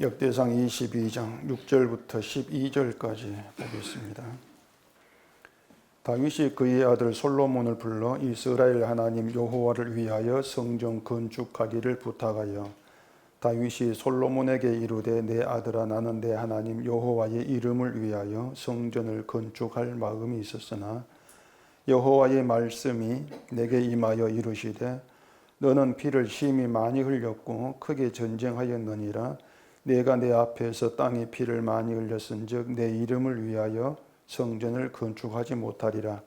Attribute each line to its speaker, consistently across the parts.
Speaker 1: 역대상 22장 6절부터 12절까지 보겠습니다. 다윗이 그의 아들 솔로몬을 불러 이스라엘 하나님 여호와를 위하여 성전 건축하기를 부탁하여 다윗이 솔로몬에게 이르되 내 아들아 나는 내 하나님 여호와의 이름을 위하여 성전을 건축할 마음이 있었으나 여호와의 말씀이 내게 임하여 이르시되 너는 피를 심히 많이 흘렸고 크게 전쟁하였느니라. 내가 내 앞에서 땅에 피를 많이 흘렸은즉 내 이름을 위하여 성전을 건축하지 못하리라.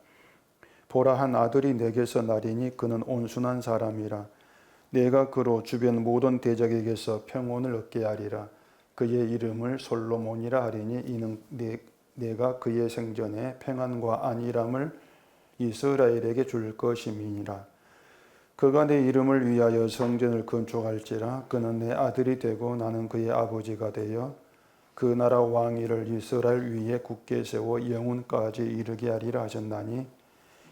Speaker 1: 보라, 한 아들이 내게서 나리니 그는 온순한 사람이라. 내가 그로 주변 모든 대적에게서 평온을 얻게 하리라. 그의 이름을 솔로몬이라 하리니 이는 내가 그의 생전에 평안과 안일함을 이스라엘에게 줄 것임이니라. 그가 내 이름을 위하여 성전을 건축할지라. 그는 내 아들이 되고 나는 그의 아버지가 되어 그 나라 왕위를 이스라엘 위에 굳게 세워 영원까지 이르게 하리라 하셨나니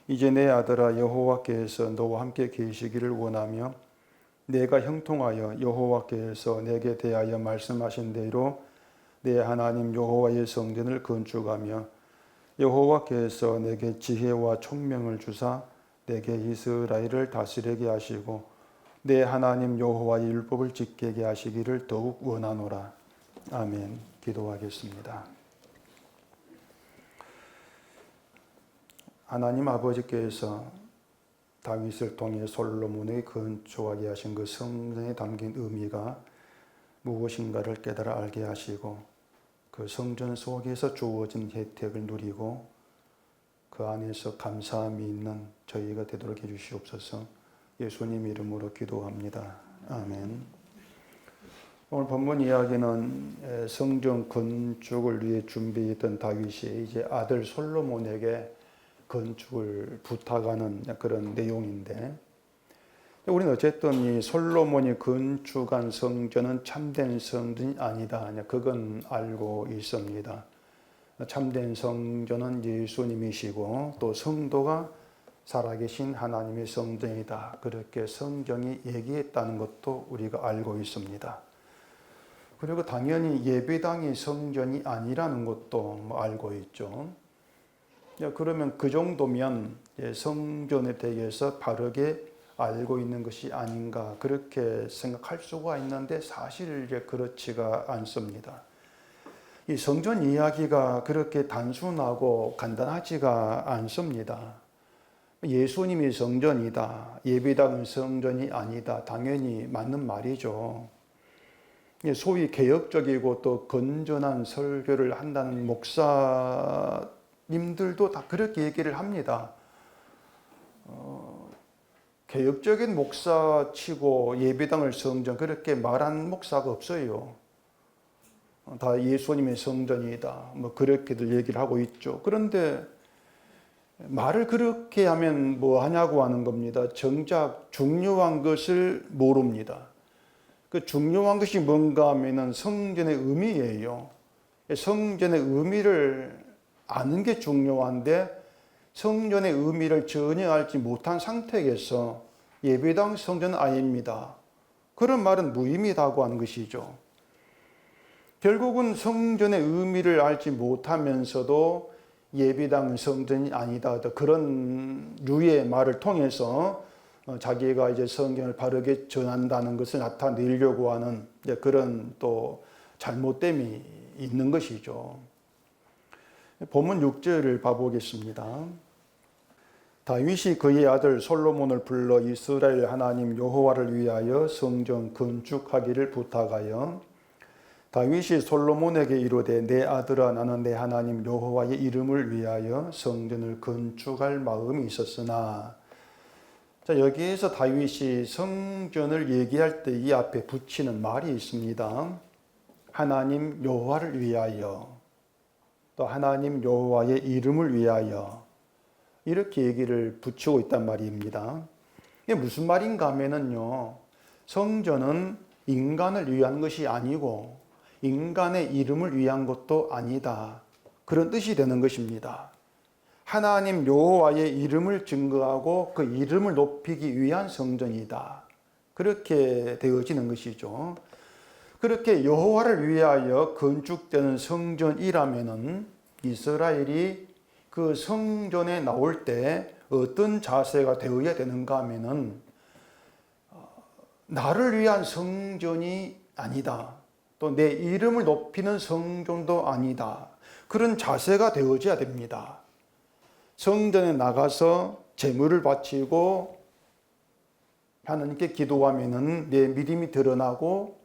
Speaker 1: 이제 내 아들아 여호와께서 너와 함께 계시기를 원하며 내가 형통하여 여호와께서 내게 대하여 말씀하신 대로 내 하나님 여호와의 성전을 건축하며 여호와께서 내게 지혜와 총명을 주사 내게 이스라엘을 다스리게 하시고 내 하나님 여호와의 율법을 지키게 하시기를 더욱 원하노라. 아멘. 기도하겠습니다. 하나님 아버지께서 다윗을 통해 솔로몬에게 건축하게 하신 그 성전에 담긴 의미가 무엇인가를 깨달아 알게 하시고 그 성전 속에서 주어진 혜택을 누리고 그 안에서 감사함이 있는 저희가 되도록 해주시옵소서. 예수님 이름으로 기도합니다. 아멘. 오늘 본문 이야기는 성전 건축을 위해 준비했던 다윗이 이제 아들 솔로몬에게 건축을 부탁하는 그런 내용인데, 우리는 어쨌든 이 솔로몬이 건축한 성전은 참된 성전이 아니다. 그건 알고 있습니다. 참된 성전은 예수님이시고 또 성도가 살아계신 하나님의 성전이다. 그렇게 성경이 얘기했다는 것도 우리가 알고 있습니다. 그리고 당연히 예배당이 성전이 아니라는 것도 알고 있죠. 그러면 그 정도면 성전에 대해서 바르게 알고 있는 것이 아닌가 그렇게 생각할 수가 있는데 사실 그렇지가 않습니다. 이 성전 이야기가 그렇게 단순하고 간단하지가 않습니다. 예수님이 성전이다. 예배당은 성전이 아니다. 당연히 맞는 말이죠. 소위 개혁적이고 또 건전한 설교를 한다는 목사님들도 다 그렇게 얘기를 합니다. 개혁적인 목사치고 예배당을 성전 그렇게 말한 목사가 없어요. 다 예수님의 성전이다. 그렇게들 얘기를 하고 있죠. 그런데 말을 그렇게 하면 뭐 하냐고 하는 겁니다. 정작 중요한 것을 모릅니다. 그 중요한 것이 뭔가 하면은 성전의 의미예요. 성전의 의미를 아는 게 중요한데 성전의 의미를 전혀 알지 못한 상태에서 예배당 성전은 아닙니다. 그런 말은 무의미하다고 하는 것이죠. 결국은 성전의 의미를 알지 못하면서도 예배당 성전이 아니다. 그런 류의 말을 통해서 자기가 이제 성경을 바르게 전한다는 것을 나타내려고 하는 그런 또 잘못됨이 있는 것이죠. 본문 6절을 봐보겠습니다. 다윗이 그의 아들 솔로몬을 불러 이스라엘 하나님 여호와를 위하여 성전 건축하기를 부탁하여 다윗이 솔로몬에게 이르되 내 아들아 나는 내 하나님 여호와의 이름을 위하여 성전을 건축할 마음이 있었으나, 자, 여기에서 다윗이 성전을 얘기할 때 이 앞에 붙이는 말이 있습니다. 하나님 여호와를 위하여, 또 하나님 여호와의 이름을 위하여 이렇게 얘기를 붙이고 있단 말입니다. 이게 무슨 말인가 하면은요, 성전은 인간을 위한 것이 아니고 인간의 이름을 위한 것도 아니다. 그런 뜻이 되는 것입니다. 하나님 여호와의 이름을 증거하고 그 이름을 높이기 위한 성전이다. 그렇게 되어지는 것이죠. 그렇게 여호와를 위하여 건축되는 성전이라면은 이스라엘이 그 성전에 나올 때 어떤 자세가 되어야 되는가 하면은 나를 위한 성전이 아니다. 또 내 이름을 높이는 성전도 아니다. 그런 자세가 되어져야 됩니다. 성전에 나가서 제물을 바치고 하나님께 기도하면은 내 믿음이 드러나고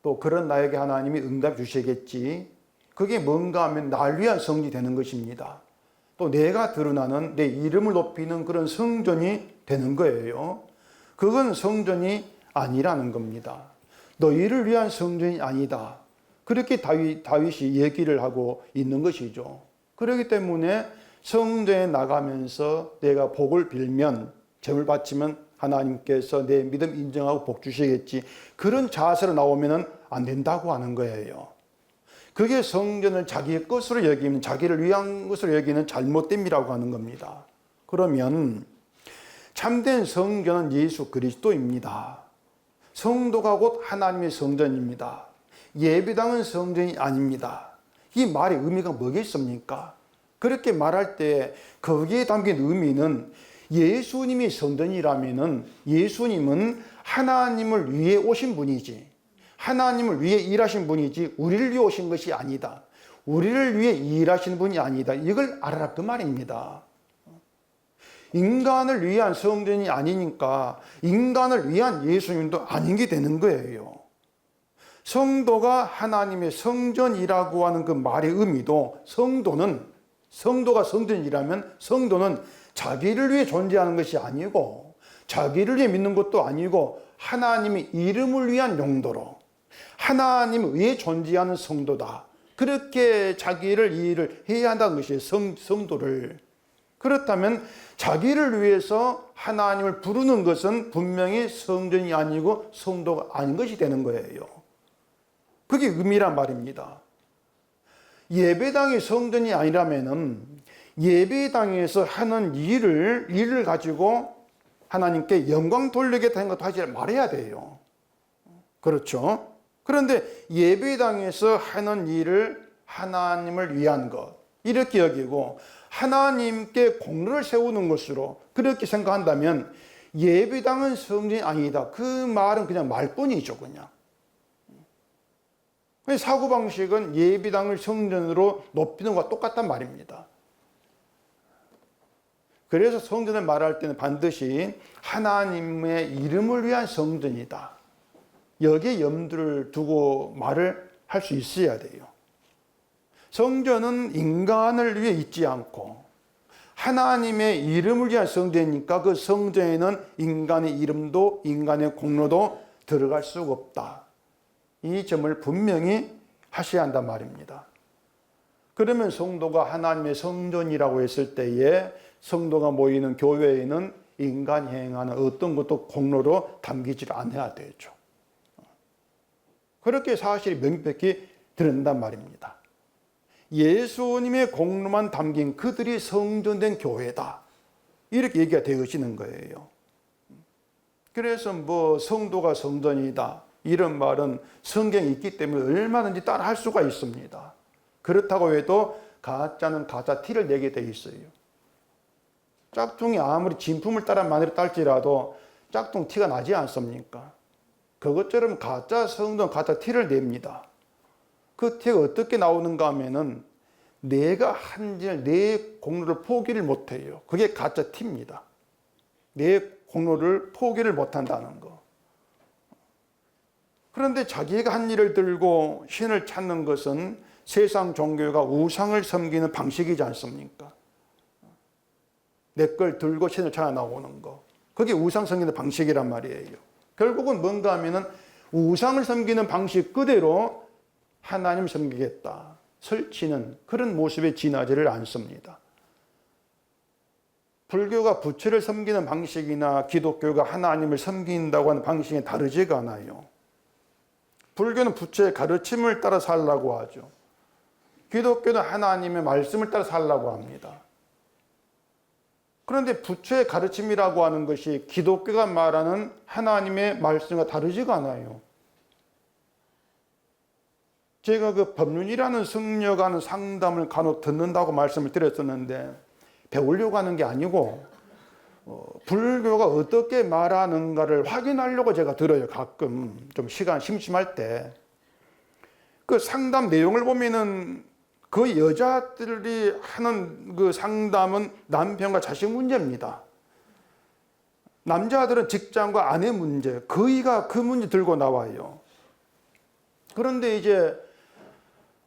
Speaker 1: 또 그런 나에게 하나님이 응답 주시겠지. 그게 뭔가 하면 날 위한 성전이 되는 것입니다. 또 내가 드러나는 내 이름을 높이는 그런 성전이 되는 거예요. 그건 성전이 아니라는 겁니다. 너희를 위한 성전이 아니다. 그렇게 다윗이 얘기를 하고 있는 것이죠. 그렇기 때문에 성전에 나가면서 내가 복을 빌면 제물 바치면 하나님께서 내 믿음 인정하고 복 주시겠지. 그런 자세로 나오면 안 된다고 하는 거예요. 그게 성전을 자기의 것으로 여기는, 자기를 위한 것으로 여기는 잘못됨이라고 하는 겁니다. 그러면 참된 성전은 예수 그리스도입니다. 성도가 곧 하나님의 성전입니다. 예배당은 성전이 아닙니다. 이 말의 의미가 뭐겠습니까? 그렇게 말할 때 거기에 담긴 의미는 예수님이 성전이라면은 예수님은 하나님을 위해 오신 분이지, 하나님을 위해 일하신 분이지 우리를 위해 오신 것이 아니다. 우리를 위해 일하시는 분이 아니다. 이걸 알아라 그 말입니다. 인간을 위한 성전이 아니니까 인간을 위한 예수님도 아닌 게 되는 거예요. 성도가 하나님의 성전이라고 하는 그 말의 의미도 성도가 성전이라면 성도는 자기를 위해 존재하는 것이 아니고 자기를 위해 믿는 것도 아니고 하나님의 이름을 위한 용도로 하나님을 위해 존재하는 성도다. 그렇게 자기를 이해를 해야 한다는 것이 성도를. 그렇다면 자기를 위해서 하나님을 부르는 것은 분명히 성전이 아니고 성도가 아닌 것이 되는 거예요. 그게 의미란 말입니다. 예배당이 성전이 아니라면은 예배당에서 하는 일을 가지고 하나님께 영광 돌리겠다는 것도 하지 말아야 돼요. 그렇죠? 그런데 예배당에서 하는 일을 하나님을 위한 것, 이렇게 여기고 하나님께 공로를 세우는 것으로 그렇게 생각한다면 예배당은 성전이 아니다. 그 말은 그냥 말뿐이죠, 그냥. 사고방식은 예배당을 성전으로 높이는 것과 똑같단 말입니다. 그래서 성전을 말할 때는 반드시 하나님의 이름을 위한 성전이다. 여기에 염두를 두고 말을 할 수 있어야 돼요. 성전은 인간을 위해 있지 않고 하나님의 이름을 위한 성전이니까 그 성전에는 인간의 이름도 인간의 공로도 들어갈 수가 없다. 이 점을 분명히 하셔야 한단 말입니다. 그러면 성도가 하나님의 성전이라고 했을 때에 성도가 모이는 교회에는 인간이 행하는 어떤 것도 공로로 담기지 않아야 되죠. 그렇게 사실이 명백히 드러난단 말입니다. 예수님의 공로만 담긴 그들이 성전된 교회다. 이렇게 얘기가 되어지는 거예요. 그래서 성도가 성전이다. 이런 말은 성경에 있기 때문에 얼마든지 따라 할 수가 있습니다. 그렇다고 해도 가짜는 가짜 티를 내게 돼 있어요. 짝퉁이 아무리 진품을 따라 만들어 딸지라도 짝퉁 티가 나지 않습니까? 그것처럼 가짜 성전, 가짜 티를 냅니다. 그 티가 어떻게 나오는가 하면은 내가 내 공로를 포기를 못해요. 그게 가짜 티입니다. 내 공로를 포기를 못한다는 거. 그런데 자기가 한 일을 들고 신을 찾는 것은 세상 종교가 우상을 섬기는 방식이지 않습니까? 내 걸 들고 신을 찾아 나오는 거. 그게 우상 섬기는 방식이란 말이에요. 결국은 뭔가 하면은 우상을 섬기는 방식 그대로 하나님 섬기겠다. 설치는 그런 모습에 지나지를 않습니다. 불교가 부처를 섬기는 방식이나 기독교가 하나님을 섬긴다고 하는 방식이 다르지가 않아요. 불교는 부처의 가르침을 따라 살라고 하죠. 기독교는 하나님의 말씀을 따라 살라고 합니다. 그런데 부처의 가르침이라고 하는 것이 기독교가 말하는 하나님의 말씀과 다르지가 않아요. 제가 그 법륜이라는 승려가는 상담을 간혹 듣는다고 말씀을 드렸었는데 배우려고 하는 게 아니고 불교가 어떻게 말하는가를 확인하려고 제가 들어요. 가끔 좀 시간 심심할 때. 그 상담 내용을 보면은 그 여자들이 하는 그 상담은 남편과 자식 문제입니다. 남자들은 직장과 아내 문제, 거의가 그 문제 들고 나와요. 그런데 이제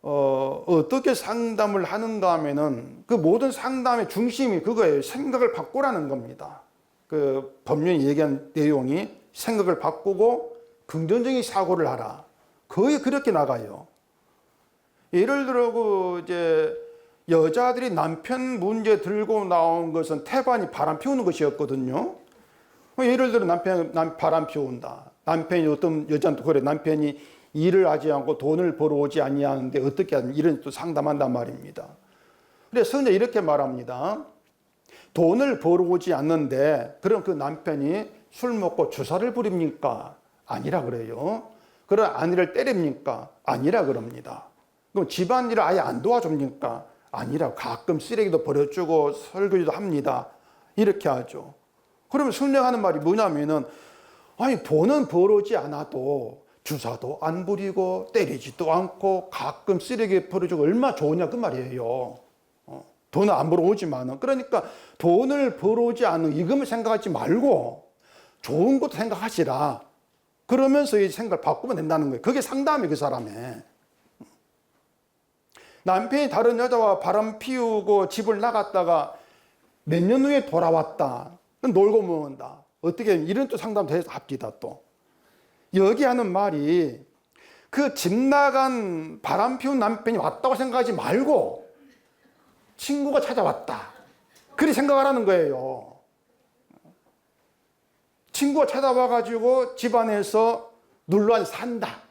Speaker 1: 어떻게 상담을 하는가 하면은 그 모든 상담의 중심이 그거예요. 생각을 바꾸라는 겁니다. 그 법륜이 얘기한 내용이 생각을 바꾸고 긍정적인 사고를 하라. 거의 그렇게 나가요. 예를 들어 그 이제 여자들이 남편 문제 들고 나온 것은 태반이 바람 피우는 것이었거든요. 예를 들어 남편 바람 피운다. 남편이 어떤 여자한테 그래. 남편이 일을 하지 않고 돈을 벌어오지 아니하는데 어떻게 하면 이런 또 상담한단 말입니다. 그래서 성자 이렇게 말합니다. 돈을 벌어오지 않는데 그럼 그 남편이 술 먹고 주사를 부립니까? 아니라 그래요. 그럼 아내를 때립니까? 아니라 그럽니다. 그럼 집안일을 아예 안 도와줍니까? 아니라 가끔 쓰레기도 버려주고 설거지도 합니다. 이렇게 하죠. 그러면 성령하는 말이 뭐냐면은 아니 돈은 벌어오지 않아도 주사도 안 부리고 때리지도 않고 가끔 쓰레기 버려주고 얼마나 좋으냐 그 말이에요. 돈은 안 벌어오지만은 그러니까 돈을 벌어오지 않는 이것만 생각하지 말고 좋은 것도 생각하시라. 그러면서 이 생각을 바꾸면 된다는 거예요. 그게 상담이에요, 그 사람의. 남편이 다른 여자와 바람 피우고 집을 나갔다가 몇 년 후에 돌아왔다. 놀고 먹는다. 어떻게 이런 또 상담도 해서 합디다 또. 여기 하는 말이 그 집 나간 바람 피운 남편이 왔다고 생각하지 말고 친구가 찾아왔다. 그렇게 생각하라는 거예요. 친구가 찾아와가지고 집안에서 눌러 산다.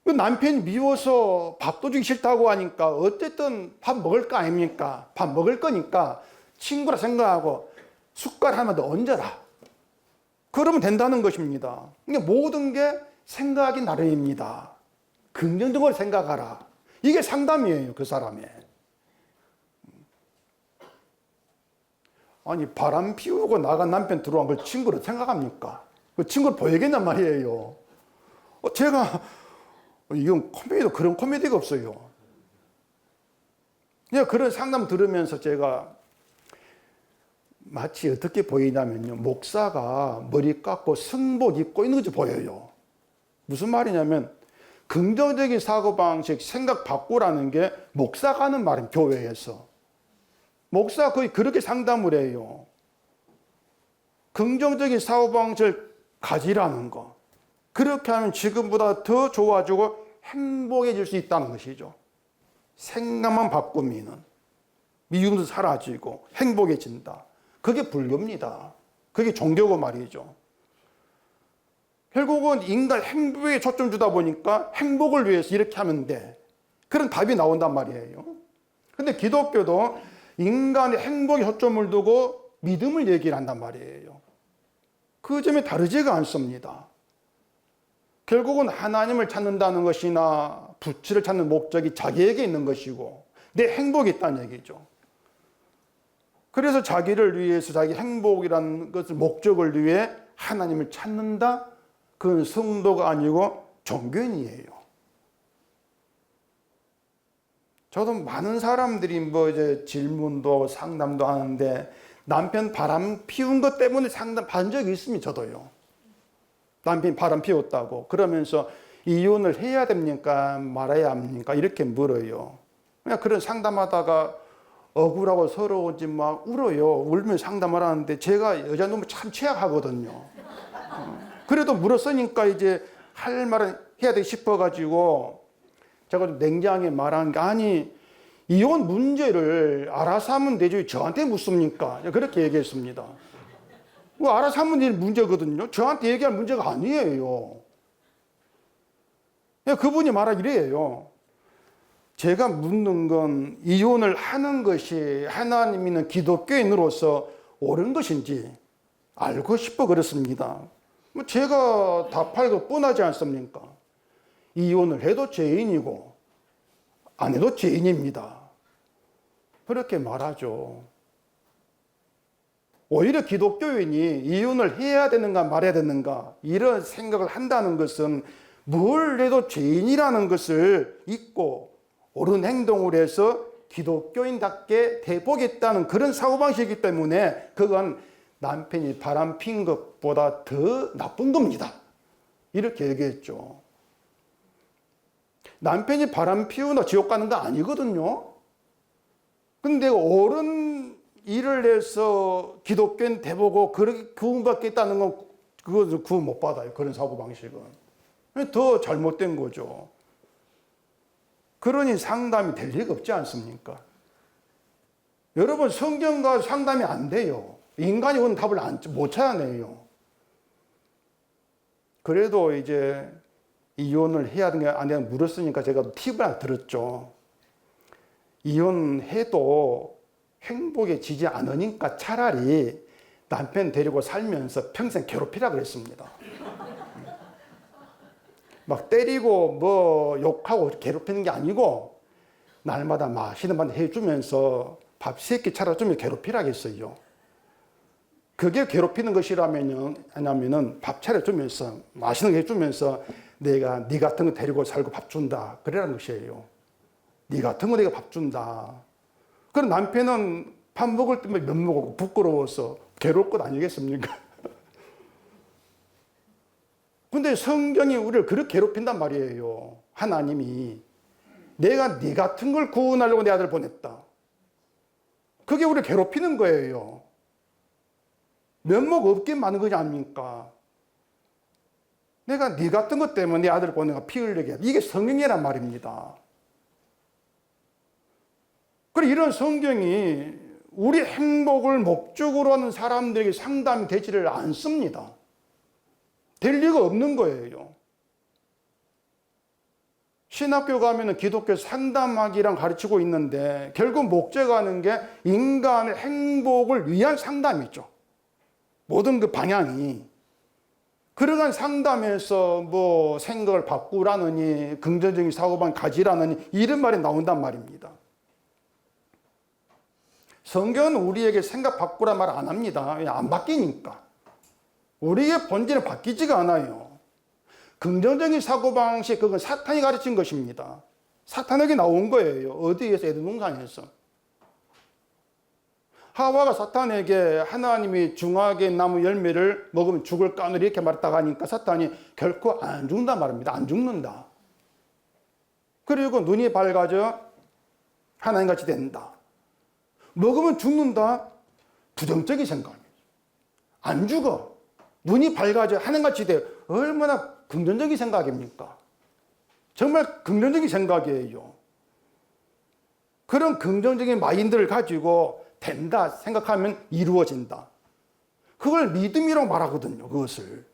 Speaker 1: 남편이 미워서 밥도 주기 싫다고 하니까 어쨌든 밥 먹을 거 아닙니까? 밥 먹을 거니까 친구라 생각하고 숟갈 하나 더 얹어라. 그러면 된다는 것입니다. 그러니까 모든 게 생각이 나름입니다. 긍정적으로 생각하라. 이게 상담이에요, 그 사람의. 아니, 바람 피우고 나간 남편 들어온 걸 친구로 생각합니까? 그 친구를 보여야겠단 말이에요. 제가, 이건 코미디도 그런 코미디가 없어요. 그냥 그런 상담 들으면서 제가 마치 어떻게 보이냐면요. 목사가 머리 깎고 승복 입고 있는 것이 보여요. 무슨 말이냐면 긍정적인 사고방식, 생각 바꾸라는 게 목사가 하는 말은 교회에서. 목사가 거의 그렇게 상담을 해요. 긍정적인 사고방식을 가지라는 거. 그렇게 하면 지금보다 더 좋아지고 행복해질 수 있다는 것이죠. 생각만 바꾸면 미움도 사라지고 행복해진다. 그게 불교입니다. 그게 종교고 말이죠. 결국은 인간 행복에 초점 주다 보니까 행복을 위해서 이렇게 하면 돼. 그런 답이 나온단 말이에요. 근데 기독교도 인간의 행복에 초점을 두고 믿음을 얘기를 한단 말이에요. 그 점이 다르지가 않습니다. 결국은 하나님을 찾는다는 것이나 부처를 찾는 목적이 자기에게 있는 것이고 내 행복이 있다는 얘기죠. 그래서 자기를 위해서 자기 행복이라는 것을 목적을 위해 하나님을 찾는다? 그건 성도가 아니고 종교인이에요. 저도 많은 사람들이 뭐 이제 질문도 상담도 하는데 남편 바람 피운 것 때문에 상담 받은 적이 있습니다. 저도요. 남편이 바람 피웠다고 그러면서 이혼을 해야 됩니까? 말아야 합니까? 이렇게 물어요. 그냥 그런 상담하다가 억울하고 서러운지 막 울어요. 울면 상담을 하는데 제가 여자 놈을 참 취약하거든요. 그래도 물었으니까 이제 할 말은 해야 돼 싶어가지고 제가 좀 냉정하게 말한 게 아니 이혼 문제를 알아서 하면 되죠. 저한테 묻습니까? 그렇게 얘기했습니다. 뭐 알아서 하면 될 문제거든요. 저한테 얘기할 문제가 아니에요. 그분이 말한 이래요. 제가 묻는 건 이혼을 하는 것이 하나님 있는 기독교인으로서 옳은 것인지 알고 싶어 그렇습니다. 뭐 제가 답할 거 뻔하지 않습니까? 이혼을 해도 죄인이고 안 해도 죄인입니다. 그렇게 말하죠. 오히려 기독교인이 이혼을 해야 되는가 말아야 되는가 이런 생각을 한다는 것은 뭘 해도 죄인이라는 것을 잊고 옳은 행동을 해서 기독교인답게 되보겠다는 그런 사고방식이기 때문에 그건 남편이 바람 핀 것보다 더 나쁜 겁니다. 이렇게 얘기했죠. 남편이 바람 피우나 지옥 가는 거 아니거든요. 근데 옳은 일을 해서 기독교인 되보고 그렇게 구원받겠다는 건 그거 구원 못 받아요. 그런 사고방식은. 더 잘못된 거죠. 그러니 상담이 될 리가 없지 않습니까? 여러분 성경과 상담이 안 돼요. 인간이 온 답을 못 찾아내요. 그래도 이제 이혼을 해야 되는가 안 되는가 물었으니까 제가 팁을 하나 들었죠. 이혼해도 행복에 지지 않으니까 차라리 남편 데리고 살면서 평생 괴롭히라 그랬습니다. 막 때리고 뭐 욕하고 괴롭히는 게 아니고 날마다 맛있는 밥 해주면서 밥 3끼 차려주면 괴롭히라겠어요. 그게 괴롭히는 것이라면은 밥 차려주면서 맛있는 거 해주면서 내가 네 같은 거 데리고 살고 밥 준다 그래라는 것이에요. 네 같은 거 내가 밥 준다. 그럼 남편은 밥 먹을 때면 면 먹고 부끄러워서 괴로울 것 아니겠습니까? 근데 성경이 우리를 그렇게 괴롭힌단 말이에요. 하나님이 내가 네 같은 걸 구원하려고 내 아들 보냈다. 그게 우리를 괴롭히는 거예요. 면목 없게 만든 거지 않습니까? 내가 네 같은 것 때문에 내 아들 보내가 피 흘리게 해. 이게 성경이란 말입니다. 그리고 이런 성경이 우리 행복을 목적으로 하는 사람들에게 상담이 되지를 않습니다. 될 리가 없는 거예요. 신학교 가면 기독교 상담학이랑 가르치고 있는데 결국 목적하는 게 인간의 행복을 위한 상담이죠. 모든 그 방향이. 그러한 상담에서 뭐 생각을 바꾸라느니 긍정적인 사고방식 가지라느니 이런 말이 나온단 말입니다. 성경은 우리에게 생각 바꾸라 말 안 합니다. 안 바뀌니까. 우리의 본질은 바뀌지가 않아요. 긍정적인 사고방식, 그건 사탄이 가르친 것입니다. 사탄에게 나온 거예요. 어디에서? 에덴 동산에서. 하와가 사탄에게 하나님이 중하게 나무 열매를 먹으면 죽을 까늘 이렇게 말했다고 하니까 사탄이 결코 안 죽는다 말입니다. 안 죽는다. 그리고 눈이 밝아져 하나님같이 된다. 먹으면 죽는다. 부정적인 생각입니다. 안 죽어. 눈이 밝아져 하나님같이 돼. 얼마나 긍정적인 생각입니까? 정말 긍정적인 생각이에요. 그런 긍정적인 마인드를 가지고 된다 생각하면 이루어진다. 그걸 믿음이라고 말하거든요. 그것을.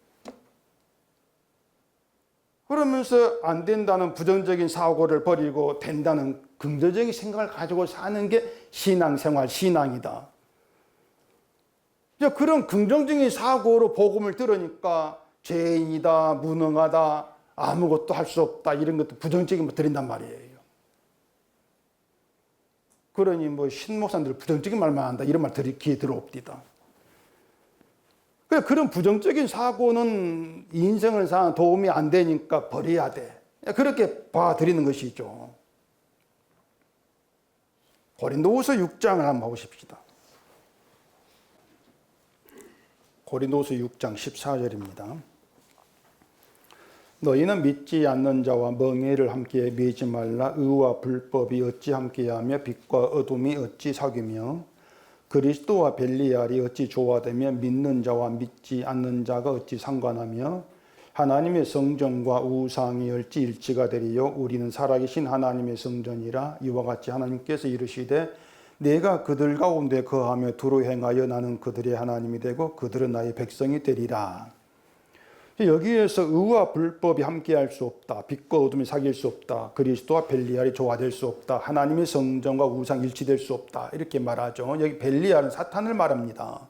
Speaker 1: 그러면서 안 된다는 부정적인 사고를 버리고 된다는 긍정적인 생각을 가지고 사는 게 신앙생활, 신앙이다. 그런 긍정적인 사고로 복음을 들으니까 죄인이다, 무능하다, 아무것도 할 수 없다 이런 것도 부정적인 거 드린단 말이에요. 그러니 뭐 신목사님들 부정적인 말만 한다 이런 말 귀에 들어옵니다. 그런 부정적인 사고는 인생을 사는 도움이 안 되니까 버려야 돼. 그렇게 봐드리는 것이죠. 고린도후서 6장을 한번 보십시다. 고린도후서 6장 14절입니다. 너희는 믿지 않는 자와 멍에를 함께 매지 말라. 의와 불법이 어찌 함께하며 빛과 어둠이 어찌 사귀며 그리스도와 벨리알이 어찌 조화되며 믿는 자와 믿지 않는 자가 어찌 상관하며 하나님의 성전과 우상이 어찌 일치가 되리요. 우리는 살아계신 하나님의 성전이라. 이와 같이 하나님께서 이르시되 내가 그들 가운데 거하며 두루 행하여 나는 그들의 하나님이 되고 그들은 나의 백성이 되리라. 여기에서 의와 불법이 함께할 수 없다. 빛과 어둠이 사귈 수 없다. 그리스도와 벨리알이 조화될 수 없다. 하나님의 성전과 우상 일치될 수 없다. 이렇게 말하죠. 여기 벨리알은 사탄을 말합니다.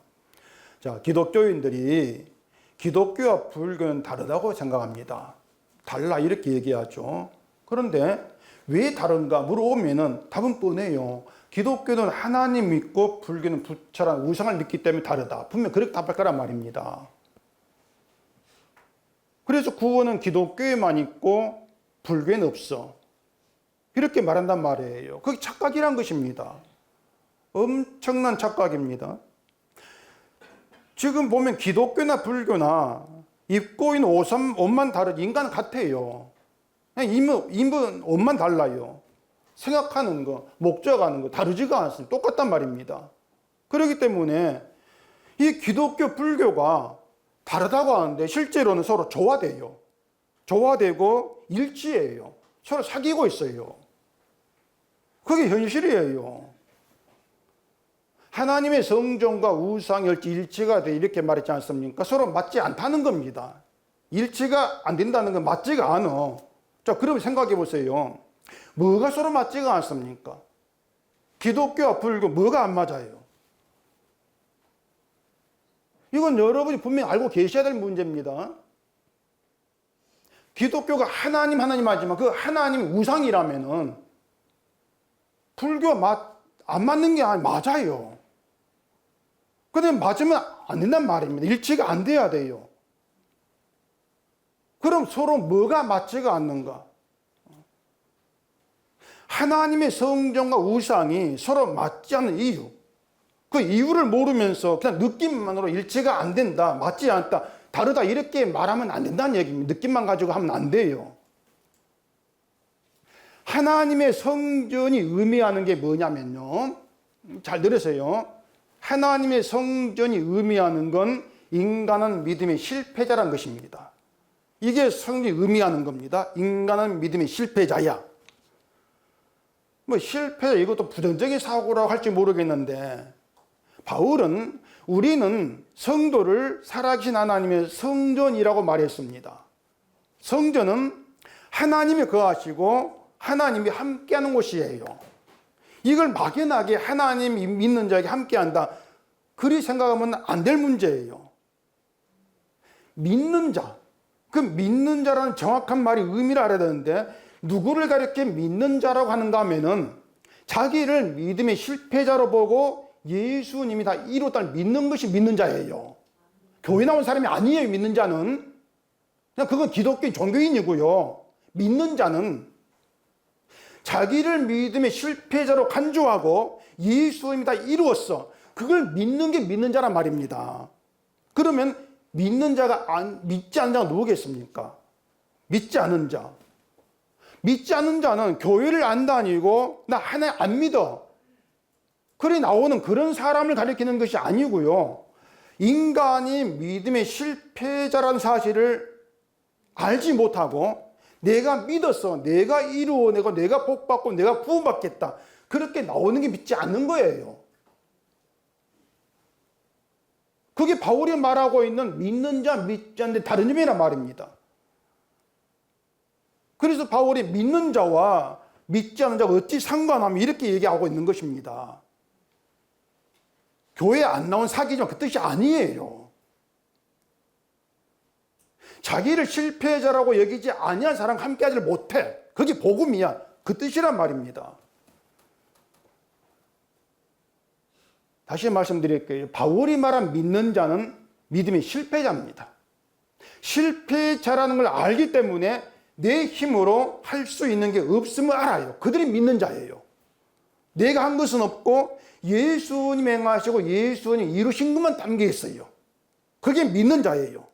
Speaker 1: 자, 기독교인들이 기독교와 불교는 다르다고 생각합니다. 달라 이렇게 얘기하죠. 그런데 왜 다른가 물어보면은 답은 뻔해요. 기독교는 하나님 믿고 불교는 부처란 우상을 믿기 때문에 다르다. 분명 그렇게 답할 거란 말입니다. 그래서 구원은 기독교에만 있고 불교에는 없어. 이렇게 말한단 말이에요. 그게 착각이란 것입니다. 엄청난 착각입니다. 지금 보면 기독교나 불교나 입고 있는 옷만 다르지 인간은 같아요. 입은 옷만 달라요. 생각하는 거, 목적하는 거 다르지가 않습니다. 똑같단 말입니다. 그렇기 때문에 이 기독교, 불교가 다르다고 하는데 실제로는 서로 조화돼요. 조화되고 일치해요. 서로 사귀고 있어요. 그게 현실이에요. 하나님의 성전과 우상 일치가 돼 이렇게 말했지 않습니까? 서로 맞지 않다는 겁니다. 일치가 안 된다는 건 맞지가 않아. 자, 그럼 생각해 보세요. 뭐가 서로 맞지가 않습니까? 기독교와 불교 뭐가 안 맞아요? 이건 여러분이 분명히 알고 계셔야 될 문제입니다. 기독교가 하나님 하지만 그 하나님이 우상이라면은 불교가 안 맞는 게 맞아요. 근데 맞으면 안 된단 말입니다. 일치가 안 돼야 돼요. 그럼 서로 뭐가 맞지가 않는가? 하나님의 성전과 우상이 서로 맞지 않는 이유. 그 이유를 모르면서 그냥 느낌만으로 일치가 안 된다, 맞지 않다, 다르다 이렇게 말하면 안 된다는 얘기입니다. 느낌만 가지고 하면 안 돼요. 하나님의 성전이 의미하는 게 뭐냐면요. 잘 들으세요. 하나님의 성전이 의미하는 건 인간은 믿음의 실패자라는 것입니다. 이게 성전이 의미하는 겁니다. 인간은 믿음의 실패자야. 실패자 이것도 부정적인 사고라고 할지 모르겠는데 바울은 우리는 성도를 살아계신 하나님의 성전이라고 말했습니다. 성전은 하나님이 거하시고 하나님이 함께하는 곳이에요. 이걸 막연하게 하나님이 믿는 자에게 함께한다. 그리 생각하면 안 될 문제예요. 믿는 자. 그 믿는 자라는 정확한 말이 의미를 알아야 되는데 누구를 가리켜 믿는 자라고 하는가 하면은 자기를 믿음의 실패자로 보고 예수님이 다 이뤘다는 믿는 것이 믿는 자예요. 교회 나온 사람이 아니에요. 믿는 자는. 그냥 그건 기독교 종교인이고요. 믿는 자는 자기를 믿음의 실패자로 간주하고 예수님이 다 이루었어. 그걸 믿는 게 믿는 자란 말입니다. 그러면 믿는 자가 믿지 않는 자가 누구겠습니까? 믿지 않은 자. 믿지 않는 자는 교회를 안 다니고 나 하나님 안 믿어. 그래 나오는 그런 사람을 가리키는 것이 아니고요. 인간이 믿음의 실패자라는 사실을 알지 못하고 내가 믿었어. 내가 이루어내고 내가 복받고 내가 구원받겠다. 그렇게 나오는 게 믿지 않는 거예요. 그게 바울이 말하고 있는 믿는 자, 믿지 않는 데 다른 점이란 말입니다. 그래서 바울이 믿는 자와 믿지 않는 자가 어찌 상관하며 이렇게 얘기하고 있는 것입니다. 교회에 안 나온 사기죠. 그 뜻이 아니에요. 자기를 실패자라고 여기지 아니한 사람과 함께하지 못해. 그게 복음이야. 그 뜻이란 말입니다. 다시 말씀드릴게요. 바울이 말한 믿는 자는 믿음의 실패자입니다. 실패자라는 걸 알기 때문에 내 힘으로 할 수 있는 게 없음을 알아요. 그들이 믿는 자예요. 내가 한 것은 없고 예수님 행하시고 예수님 이루신 것만 담겨 있어요. 그게 믿는 자예요.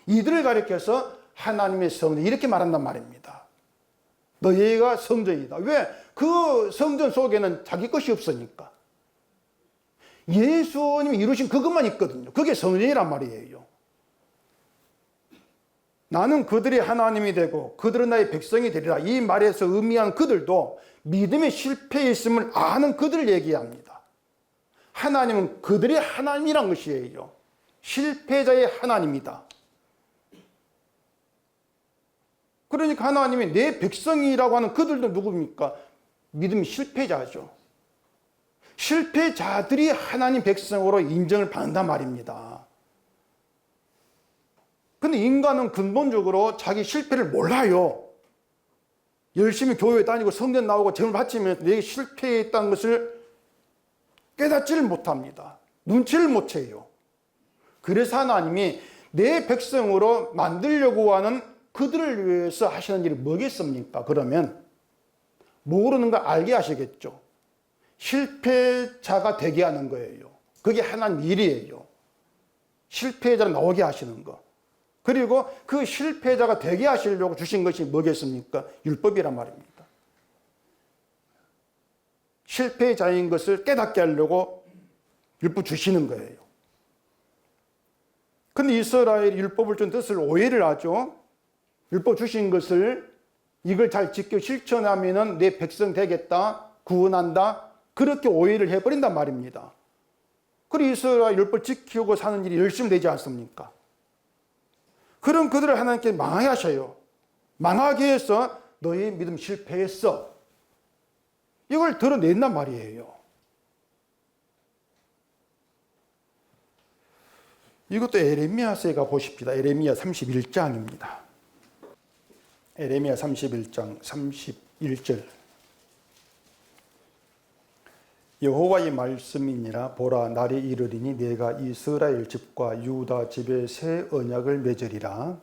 Speaker 1: 이들을 가리켜서 하나님의 성전 이렇게 말한단 말입니다. 너희가 성전이다. 왜? 그 성전 속에는 자기 것이 없으니까. 예수님이 이루신 그것만 있거든요. 그게 성전이란 말이에요. 나는 그들이 하나님이 되고 그들은 나의 백성이 되리라. 이 말에서 의미하는 그들도 믿음의 실패에 있음을 아는 그들을 얘기합니다. 하나님은 그들의 하나님이란 것이에요. 실패자의 하나님이다. 그러니까 하나님이 내 백성이라고 하는 그들도 누굽니까? 믿음의 실패자죠. 실패자들이 하나님 백성으로 인정을 받는단 말입니다. 근데 인간은 근본적으로 자기 실패를 몰라요. 열심히 교회 다니고 성전 나오고 재물 바치면서 내게 실패했다는 것을 깨닫지를 못합니다. 눈치를 못 채요. 그래서 하나님이 내 백성으로 만들려고 하는 그들을 위해서 하시는 일이 뭐겠습니까? 그러면 모르는 거 알게 하시겠죠. 실패자가 되게 하는 거예요. 그게 하나님 일이에요. 실패자로 나오게 하시는 거. 그리고 그 실패자가 되게 하시려고 주신 것이 뭐겠습니까? 율법이란 말입니다. 실패자인 것을 깨닫게 하려고 율법 주시는 거예요. 근데 이스라엘이 율법을 준 뜻을 오해를 하죠. 율법 주신 것을 이걸 잘 지켜 실천하면은 내 백성 되겠다, 구원한다, 그렇게 오해를 해버린단 말입니다. 그리고 이스라엘 율법 지키고 사는 일이 열심히 되지 않습니까? 그럼 그들을 하나님께 망하게 하셔요. 망하게 해서 너희 믿음 실패했어. 이걸 드러낸단 말이에요. 이것도 에레미야서에 가 보십시다. 에레미야 31장입니다. 에레미야 31장 31절. 여호와의 말씀이니라. 보라, 날이 이르리니 내가 이스라엘 집과 유다 집에 새 언약을 맺으리라.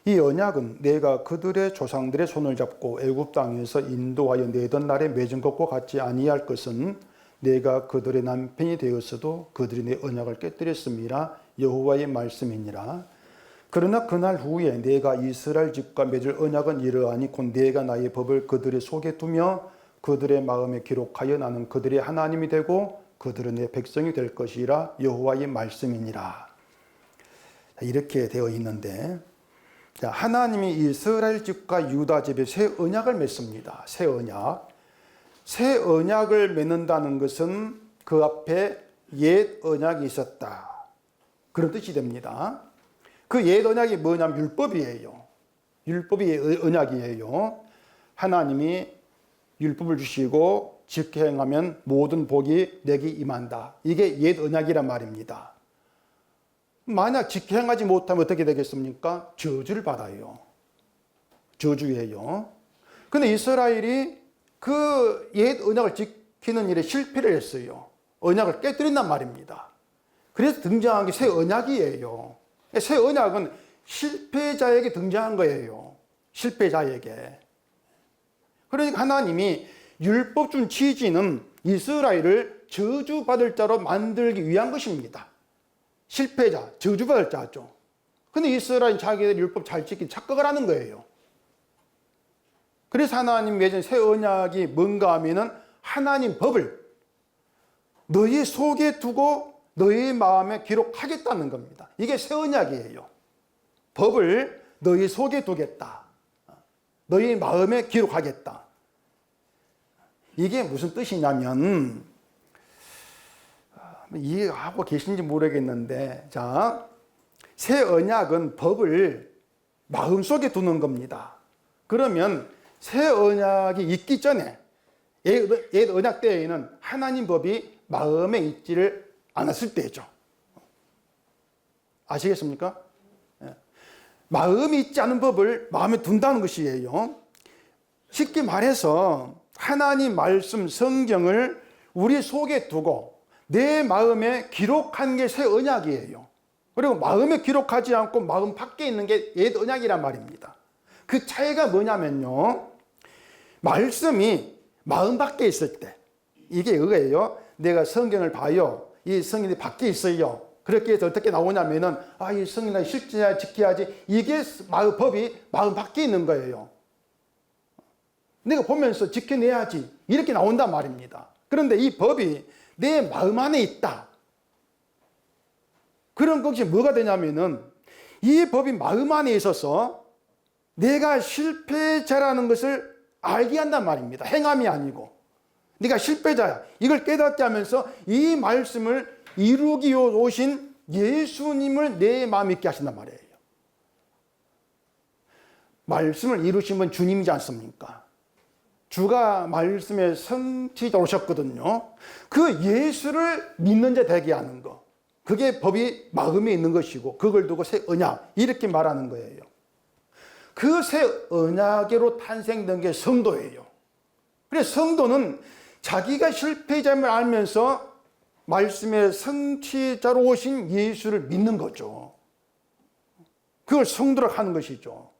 Speaker 1: 이 언약은 내가 그들의 조상들의 손을 잡고 애굽 땅에서 인도하여 내던 날에 맺은 것과 같지 아니할 것은 내가 그들의 남편이 되었어도 그들이 내 언약을 깨뜨렸음이라. 여호와의 말씀이니라. 그러나 그날 후에 내가 이스라엘 집과 맺을 언약은 이러하니 곧 내가 나의 법을 그들의 속에 두며 그들의 마음에 기록하여 나는 그들의 하나님이 되고 그들은 내 백성이 될 것이라. 여호와의 말씀이니라. 이렇게 되어 있는데, 하나님이 이스라엘 집과 유다 집에 새 언약을 맺습니다. 새 언약. 새 언약을 맺는다는 것은 그 앞에 옛 언약이 있었다, 그런 뜻이 됩니다. 그 옛 언약이 뭐냐면 율법이에요. 율법이 언약이에요. 하나님이 율법을 주시고 지켜 행하면 모든 복이 내게 임한다. 이게 옛 언약이란 말입니다. 만약 지켜 행하지 못하면 어떻게 되겠습니까? 저주를 받아요. 저주예요. 근데 이스라엘이 그 옛 언약을 지키는 일에 실패를 했어요. 언약을 깨뜨린단 말입니다. 그래서 등장한 게 새 언약이에요. 새 언약은 실패자에게 등장한 거예요. 실패자에게. 그러니까 하나님이 율법 준 취지는 이스라엘을 저주받을 자로 만들기 위한 것입니다. 실패자, 저주받을 자죠. 근데 이스라엘이 자기들 율법 잘 지키기 착각을 하는 거예요. 그래서 하나님 맺은 새 언약이 뭔가 하면은 하나님 법을 너희 속에 두고 너희 마음에 기록하겠다는 겁니다. 이게 새 언약이에요. 법을 너희 속에 두겠다. 너희 마음에 기록하겠다. 이게 무슨 뜻이냐면, 이해하고 계신지 모르겠는데, 자, 새 언약은 법을 마음속에 두는 겁니다. 그러면 새 언약이 있기 전에, 옛 언약 때에는 하나님 법이 마음에 있지를 않았을 때죠. 아시겠습니까? 마음이 있지 않은 법을 마음에 둔다는 것이에요. 쉽게 말해서 하나님 말씀 성경을 우리 속에 두고 내 마음에 기록한 게 새 언약이에요. 그리고 마음에 기록하지 않고 마음 밖에 있는 게 옛 언약이란 말입니다. 그 차이가 뭐냐면요, 말씀이 마음 밖에 있을 때, 이게 이거예요. 내가 성경을 봐요. 이 성경이 밖에 있어요. 그렇게 해서 어떻게 나오냐면은, 이 성경을 실제야 지켜야지. 이게 법이 마음 밖에 있는 거예요. 내가 보면서 지켜내야지. 이렇게 나온단 말입니다. 그런데 이 법이 내 마음 안에 있다. 그런 것이 뭐가 되냐면은, 이 법이 마음 안에 있어서 내가 실패자라는 것을 알게 한단 말입니다. 행함이 아니고. 네가 실패자야. 이걸 깨닫게 하면서 이 말씀을 이루기 위해 오신 예수님을 내 마음에 있게 하신단 말이에요. 말씀을 이루신 분 주님이지 않습니까? 주가 말씀의 성취자 오셨거든요. 그 예수를 믿는 자 되게 하는 거. 그게 법이 마음에 있는 것이고 그걸 두고 새 언약 이렇게 말하는 거예요. 그 새 언약으로 탄생된 게 성도예요. 그래서 성도는 자기가 실패자임을 알면서 말씀의 성취자로 오신 예수를 믿는 거죠. 그걸 성도라 하는 것이죠.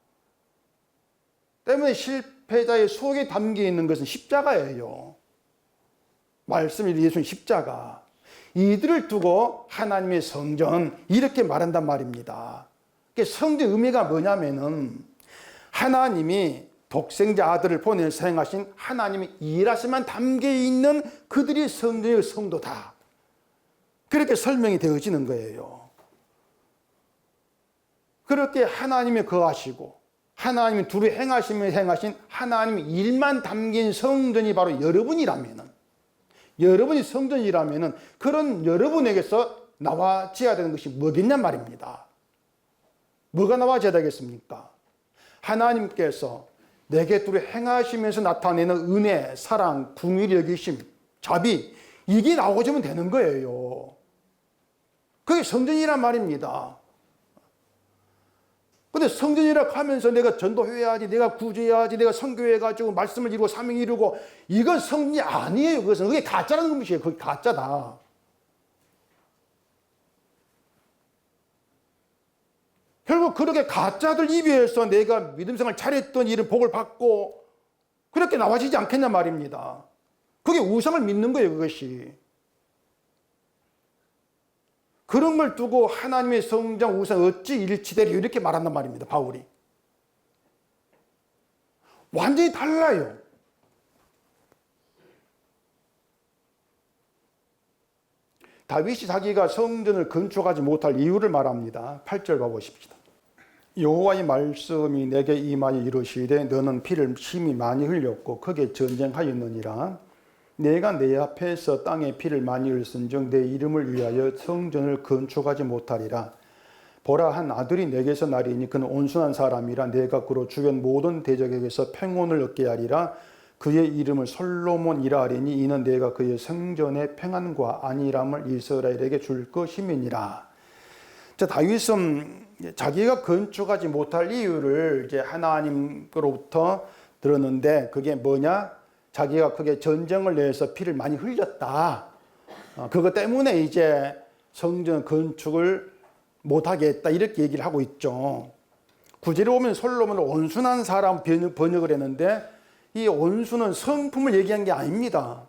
Speaker 1: 때문에 실패자의 속에 담겨 있는 것은 십자가예요. 말씀이 예수님 십자가. 이들을 두고 하나님의 성전 이렇게 말한단 말입니다. 성전 의미가 뭐냐면은 하나님이 독생자 아들을 보내서 행하신 하나님의 일하심만 담겨 있는 그들이 성전의 성도다. 그렇게 설명이 되어지는 거예요. 그렇게 하나님이 거하시고 하나님이 둘이 행하신 하나님의 일만 담긴 성전이 바로 여러분이라면은, 여러분이 성전이라면은 그런 여러분에게서 나와져야 되는 것이 뭐겠냐 말입니다. 뭐가 나와져야 되겠습니까? 하나님께서 내게 둘이 행하시면서 나타내는 은혜, 사랑, 긍휼히 여기심, 자비, 이게 나오면 되는 거예요. 그게 성전이란 말입니다. 근데 성전이라고 하면서 내가 전도해야지, 내가 구제해야지, 내가 선교해가지고 말씀을 이루고 사명 이루고, 이건 성전이 아니에요. 그것은 그게 가짜라는 것이에요. 그게 가짜다. 결국 그렇게 가짜들 입에서 내가 믿음생활 잘했던 이런 복을 받고 그렇게 나와지지 않겠냐 말입니다. 그게 우상을 믿는 거예요. 그것이. 그런 걸 두고 하나님의 성장 우상 어찌 일치되리 이렇게 말한단 말입니다. 바울이. 완전히 달라요. 다윗이 자기가 성전을 건축하지 못할 이유를 말합니다. 8절 봐보십시다. 여호와의 말씀이 내게 임하여 이르시되 너는 피를 심히 많이 흘렸고 크게 전쟁하였느니라. 내가 내 앞에서 땅에 피를 많이 흘렸은즉 내 이름을 위하여 성전을 건축하지 못하리라. 보라, 한 아들이 내게서 나리니 그는 온순한 사람이라. 내가 그로 주변 모든 대적에게서 평온을 얻게 하리라. 그의 이름을 솔로몬이라 하리니 이는 내가 그의 성전의 평안과 안일함을 이스라엘에게 줄 것임이니라. 다윗은 자기가 건축하지 못할 이유를 이제 하나님으로부터 들었는데, 그게 뭐냐? 자기가 크게 전쟁을 내서 피를 많이 흘렸다. 그것 때문에 이제 성전 건축을 못하겠다. 이렇게 얘기를 하고 있죠. 구절에 보면 솔로몬을 온순한 사람 번역을 했는데, 이 온순은 성품을 얘기한 게 아닙니다.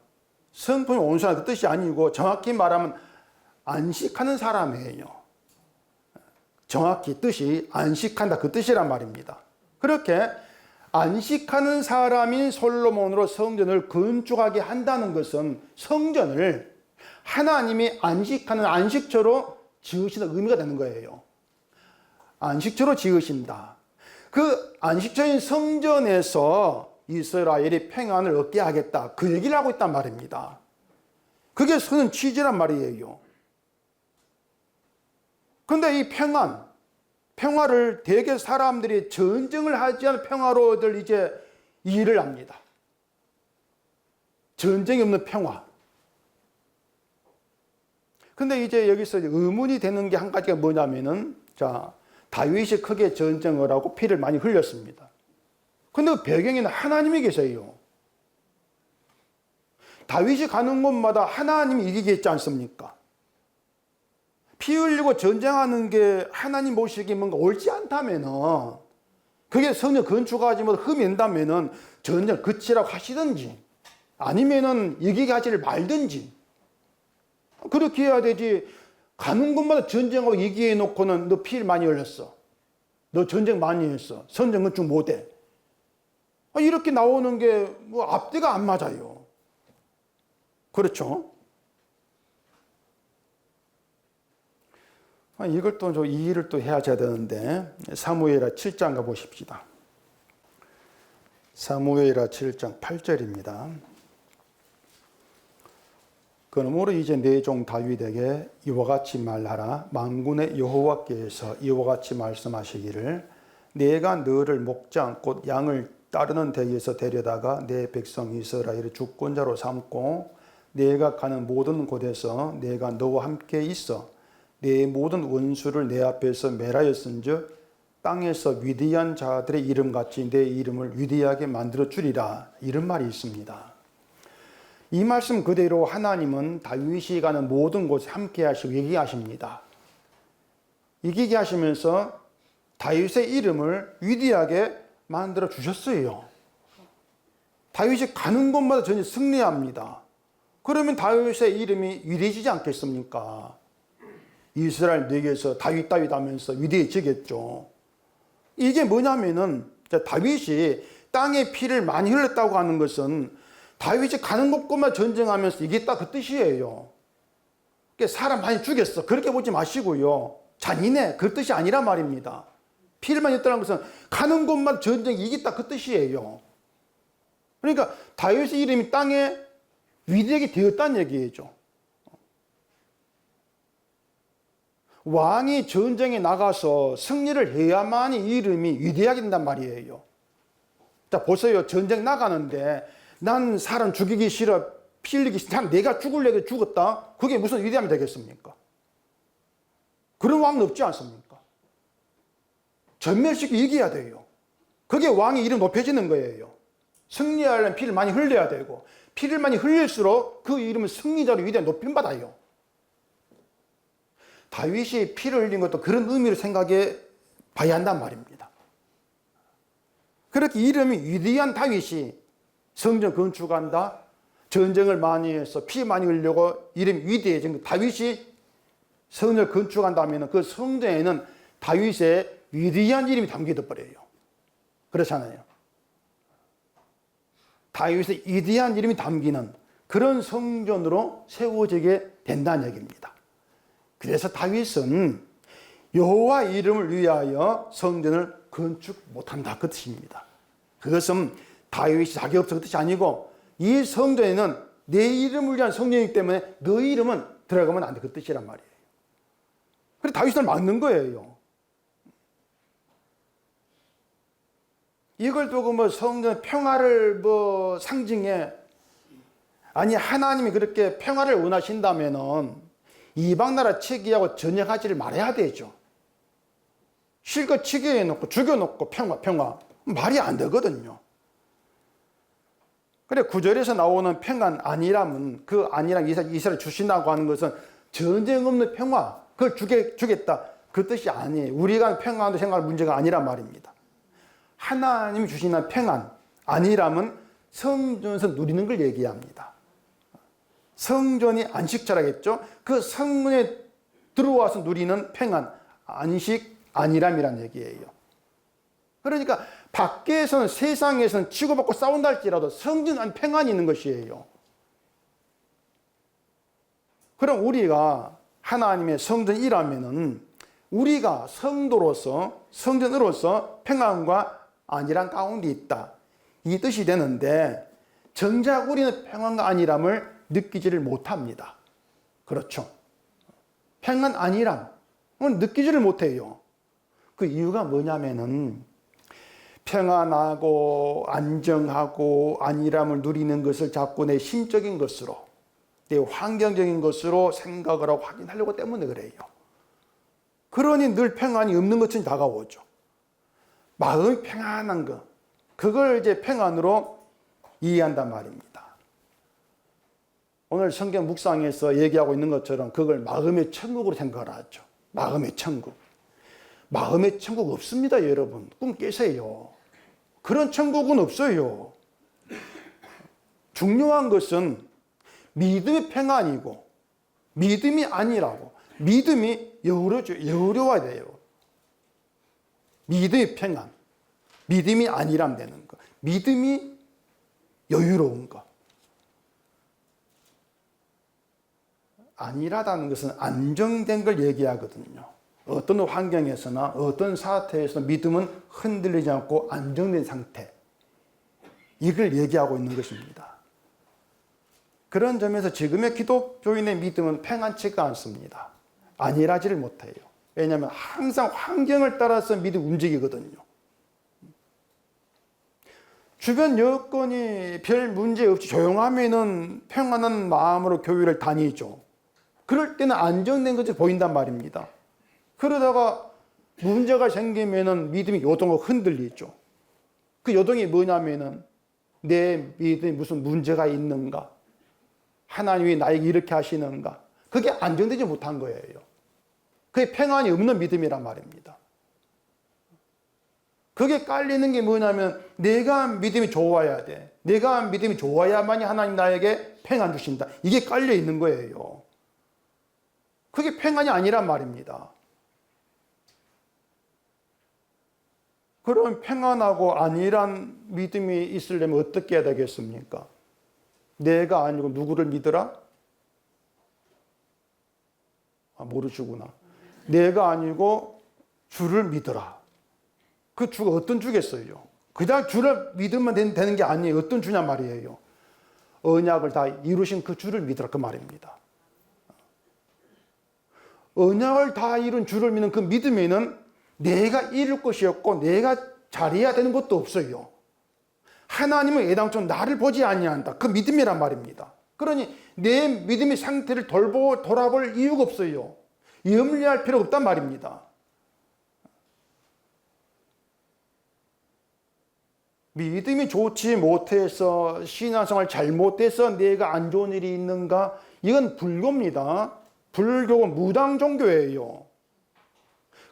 Speaker 1: 성품이 온순한 그 뜻이 아니고 정확히 말하면 안식하는 사람이에요. 정확히 뜻이 안식한다 그 뜻이란 말입니다. 그렇게 안식하는 사람인 솔로몬으로 성전을 건축하게 한다는 것은 성전을 하나님이 안식하는 안식처로 지으시는 의미가 되는 거예요. 안식처로 지으신다. 그 안식처인 성전에서 이스라엘이 평안을 얻게 하겠다. 그 얘기를 하고 있단 말입니다. 그게 선 취지란 말이에요. 근데 이 평화를 대개 사람들이 전쟁을 하지 않은 평화로들 이제 일을 합니다. 전쟁이 없는 평화. 근데 이제 여기서 의문이 되는 게 한 가지가 뭐냐면은, 다윗이 크게 전쟁을 하고 피를 많이 흘렸습니다. 근데 그 배경에는 하나님이 계세요. 다윗이 가는 곳마다 하나님이 이기게 했지 않습니까? 피 흘리고 전쟁하는 게 하나님 보시기에 뭔가 옳지 않다면은, 그게 성전 건축하지 못해 흠이 있다면은 전쟁 그치라고 하시든지 아니면은 이기게 하지를 말든지 그렇게 해야 되지. 가는 곳마다 전쟁하고 이기해 놓고는 너 피를 많이 흘렸어, 너 전쟁 많이 했어, 성전 건축 못해, 이렇게 나오는 게 뭐 앞뒤가 안 맞아요. 그렇죠? 이걸 또 이해를 또 해야 되는데, 사무엘하 7장 가보십시다. 사무엘하 7장 8절입니다. 그러므로 이제 내 종 다윗에게 이와 같이 말하라. 만군의 여호와께서 이와 같이 말씀하시기를 내가 너를 목장 곧 양을 따르는 데에서 데려다가 내 백성 이스라엘의 주권자로 삼고 내가 가는 모든 곳에서 내가 너와 함께 있어 내 모든 원수를 내 앞에서 멸하였은즉 땅에서 위대한 자들의 이름같이 내 이름을 위대하게 만들어 주리라. 이런 말이 있습니다. 이 말씀 그대로 하나님은 다윗이 가는 모든 곳에 함께 하시고 얘기하십니다. 이기게 하시면서 다윗의 이름을 위대하게 만들어 주셨어요. 다윗이 가는 곳마다 전혀 승리합니다. 그러면 다윗의 이름이 위대해지지 않겠습니까? 이스라엘 내게서 다윗 하면서 위대해지겠죠. 이게 뭐냐면은 다윗이 땅의 피를 많이 흘렸다고 하는 것은 다윗이 가는 곳곳만 전쟁하면서 이겼다 그 뜻이에요. 사람 많이 죽였어. 그렇게 보지 마시고요. 잔인해. 그 뜻이 아니란 말입니다. 피를 많이 흘렸다는 것은 가는 곳만 전쟁 이겼다 그 뜻이에요. 그러니까 다윗의 이름이 땅에 위대하게 되었다는 얘기죠. 왕이 전쟁에 나가서 승리를 해야만이 이름이 위대하게 된단 말이에요. 자, 보세요. 전쟁 나가는데 난 사람 죽이기 싫어, 피 흘리기 싫어, 내가 죽으려고 죽었다? 그게 무슨 위대함이 되겠습니까? 그런 왕은 없지 않습니까? 전멸시키고 이겨야 돼요. 그게 왕의 이름 높여지는 거예요. 승리하려면 피를 많이 흘려야 되고, 피를 많이 흘릴수록 그 이름은 승리자로 위대한 높임받아요. 다윗이 피를 흘린 것도 그런 의미를 생각해 봐야 한단 말입니다. 그렇게 이름이 위대한 다윗이 성전 건축한다, 전쟁을 많이 해서 피 많이 흘리고 이름이 위대해진 다윗이 성전을 건축한다면 그 성전에는 다윗의 위대한 이름이 담겨져 버려요. 그렇잖아요. 다윗의 위대한 이름이 담기는 그런 성전으로 세워지게 된다는 얘기입니다. 그래서 다윗은 여호와 이름을 위하여 성전을 건축 못한다 그 뜻입니다. 그것은 다윗이 자기 없어 그 뜻이 아니고 이 성전에는 내 이름을 위한 성전이기 때문에 너 이름은 들어가면 안 돼 그 뜻이란 말이에요. 그래서 다윗을 막는 거예요. 이걸 두고 성전 평화를 상징해, 아니 하나님이 그렇게 평화를 원하신다면은 이방 나라 치기하고 전역하지를 말아야 되죠. 실컷 치기해 놓고 죽여놓고 평화 말이 안 되거든요. 그래 9절에서 나오는 평안 안일함은 그 안일함 이스라엘 주신다고 하는 것은 전쟁 없는 평화 그걸 주겠다 그 뜻이 아니에요. 우리가 평안도 생각할 문제가 아니란 말입니다. 하나님이 주시는 평안 안일함은 성전에서 누리는 걸 얘기합니다. 성전이 안식처라겠죠. 그 성문에 들어와서 누리는 평안, 안식, 안일함이란 얘기예요. 그러니까 밖에서는 세상에서는 치고받고 싸운다 할지라도 성전 안 평안이 있는 것이에요. 그럼 우리가 하나님의 성전이라면은 우리가 성도로서 성전으로서 평안과 안일함 가운데 있다. 이 뜻이 되는데 정작 우리는 평안과 안일함을 느끼지를 못합니다. 그렇죠. 평안 안일함 느끼지를 못해요. 그 이유가 뭐냐면은 평안하고 안정하고 안일함을 누리는 것을 자꾸 내 심적인 것으로 내 환경적인 것으로 생각을 하고 확인하려고 때문에 그래요. 그러니 늘 평안이 없는 것처럼 다가오죠. 마음이 평안한 것 그걸 이제 평안으로 이해한단 말입니다. 오늘 성경 묵상에서 얘기하고 있는 것처럼 그걸 마음의 천국으로 생각을 하죠. 마음의 천국. 마음의 천국 없습니다, 여러분. 꿈 깨세요. 그런 천국은 없어요. 중요한 것은 믿음의 평안이고 믿음이 아니라고. 믿음이 여유로워야 돼요. 믿음의 평안. 믿음이 아니람 되는 것. 믿음이 여유로운 것. 안일하다는 것은 안정된 걸 얘기하거든요. 어떤 환경에서나 어떤 사태에서 믿음은 흔들리지 않고 안정된 상태. 이걸 얘기하고 있는 것입니다. 그런 점에서 지금의 기독교인의 믿음은 평안치가 않습니다. 안일하지를 못해요. 왜냐하면 항상 환경을 따라서 믿음이 움직이거든요. 주변 여건이 별 문제 없이 조용하면은 평안한 마음으로 교회를 다니죠. 그럴 때는 안정된 것이 보인단 말입니다. 그러다가 문제가 생기면은 믿음이 요동하고 흔들리죠. 그 요동이 뭐냐면은 내 믿음이 무슨 문제가 있는가? 하나님이 나에게 이렇게 하시는가? 그게 안정되지 못한 거예요. 그게 평안이 없는 믿음이란 말입니다. 그게 깔리는 게 뭐냐면 내가 믿음이 좋아야 돼. 내가 믿음이 좋아야만이 하나님 나에게 평안 주신다. 이게 깔려 있는 거예요. 그게 평안이 아니란 말입니다. 그럼 평안하고 안일한 믿음이 있으려면 어떻게 해야 되겠습니까? 내가 아니고 누구를 믿으라? 모르시구나. 내가 아니고 주를 믿으라. 그 주가 어떤 주겠어요? 그냥 주를 믿으면 되는 게 아니에요. 어떤 주냐 말이에요. 언약을 다 이루신 그 주를 믿으라 그 말입니다. 언약을 다 이룬 주를 믿는 그 믿음에는 내가 이룰 것이 없고 내가 잘해야 되는 것도 없어요. 하나님은 애당초 나를 보지 아니한다. 그 믿음이란 말입니다. 그러니 내 믿음의 상태를 돌아볼 이유가 없어요. 염려할 필요가 없단 말입니다. 믿음이 좋지 못해서 신앙생활 잘못돼서 내가 안 좋은 일이 있는가? 이건 불교입니다. 불교는 무당 종교예요.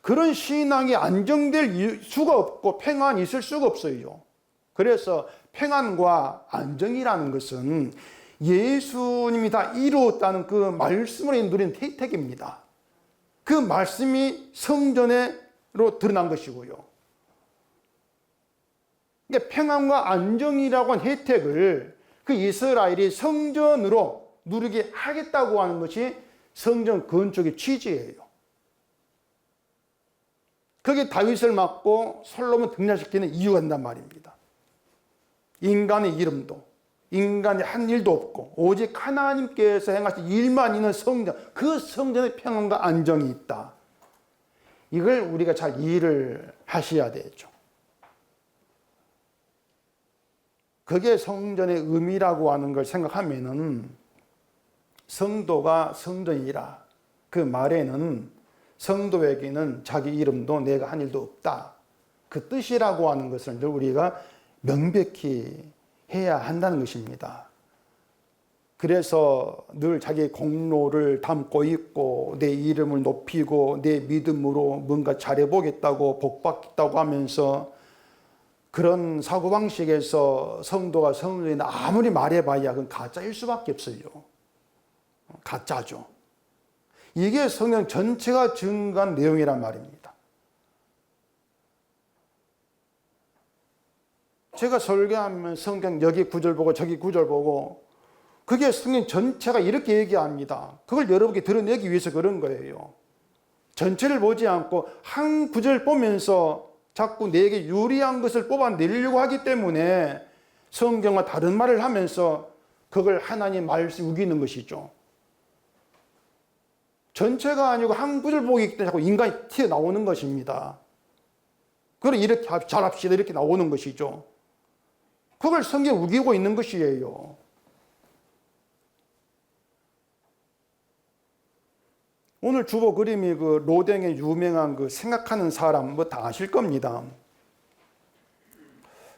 Speaker 1: 그런 신앙이 안정될 수가 없고 평안이 있을 수가 없어요. 그래서 평안과 안정이라는 것은 예수님이 다 이루었다는 그 말씀으로 누린 혜택입니다. 그 말씀이 성전으로 드러난 것이고요. 그러니까 평안과 안정이라고 한 혜택을 그 이스라엘이 성전으로 누리게 하겠다고 하는 것이 성전 건축의 취지예요. 그게 다윗을 맡고 솔로몬 등장시키는 이유가 된단 말입니다. 인간의 이름도 인간이 한 일도 없고 오직 하나님께서 행하신 일만 있는 성전, 그 성전에 평안과 안정이 있다. 이걸 우리가 잘 이해를 하셔야 되죠. 그게 성전의 의미라고 하는 걸 생각하면은 성도가 성전이라 그 말에는 성도에게는 자기 이름도 내가 한 일도 없다. 그 뜻이라고 하는 것을 우리가 명백히 해야 한다는 것입니다. 그래서 늘 자기의 공로를 담고 있고 내 이름을 높이고 내 믿음으로 뭔가 잘해보겠다고 복받겠다고 하면서 그런 사고방식에서 성도가 성도이나 아무리 말해봐야 그건 가짜일 수밖에 없어요. 가짜죠. 이게 성경 전체가 증거한 내용이란 말입니다. 제가 설교하면 성경 여기 구절 보고 저기 구절 보고 그게 성경 전체가 이렇게 얘기합니다. 그걸 여러분께 드러내기 위해서 그런 거예요. 전체를 보지 않고 한 구절 보면서 자꾸 내게 유리한 것을 뽑아내려고 하기 때문에 성경과 다른 말을 하면서 그걸 하나님 말씀 우기는 것이죠. 전체가 아니고 한 구절 보기 때문에 자꾸 인간이 튀어나오는 것입니다. 그걸 이렇게 잘합시다 이렇게 나오는 것이죠. 그걸 성경에 우기고 있는 것이에요. 오늘 주보 그림이 그 로댕의 유명한 그 생각하는 사람 뭐 다 아실 겁니다.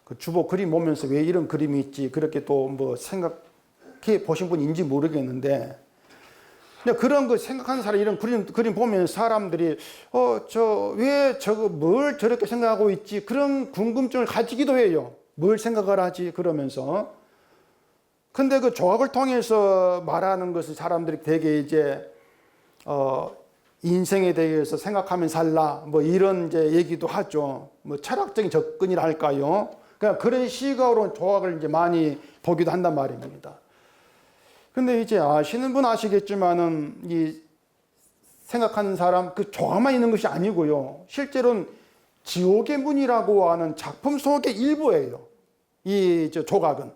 Speaker 1: 그 주보 그림 보면서 왜 이런 그림이 있지 그렇게 또 뭐 생각해 보신 분인지 모르겠는데 그런 거 생각하는 사람 이런 그림 보면 사람들이 왜 저거 뭘 저렇게 생각하고 있지 그런 궁금증을 가지기도 해요. 뭘 생각을 하지 그러면서. 근데 그 조각을 통해서 말하는 것을 사람들이 되게 이제 인생에 대해서 생각하면 살라 뭐 이런 이제 얘기도 하죠. 뭐 철학적인 접근이라 할까요? 그러니까 그런 시각으로 조각을 이제 많이 보기도 한단 말입니다. 근데 이제 아시는 분 아시겠지만은 이 생각하는 사람 그 조각만 있는 것이 아니고요. 실제로는 지옥의 문이라고 하는 작품 속의 일부예요. 이 조각은.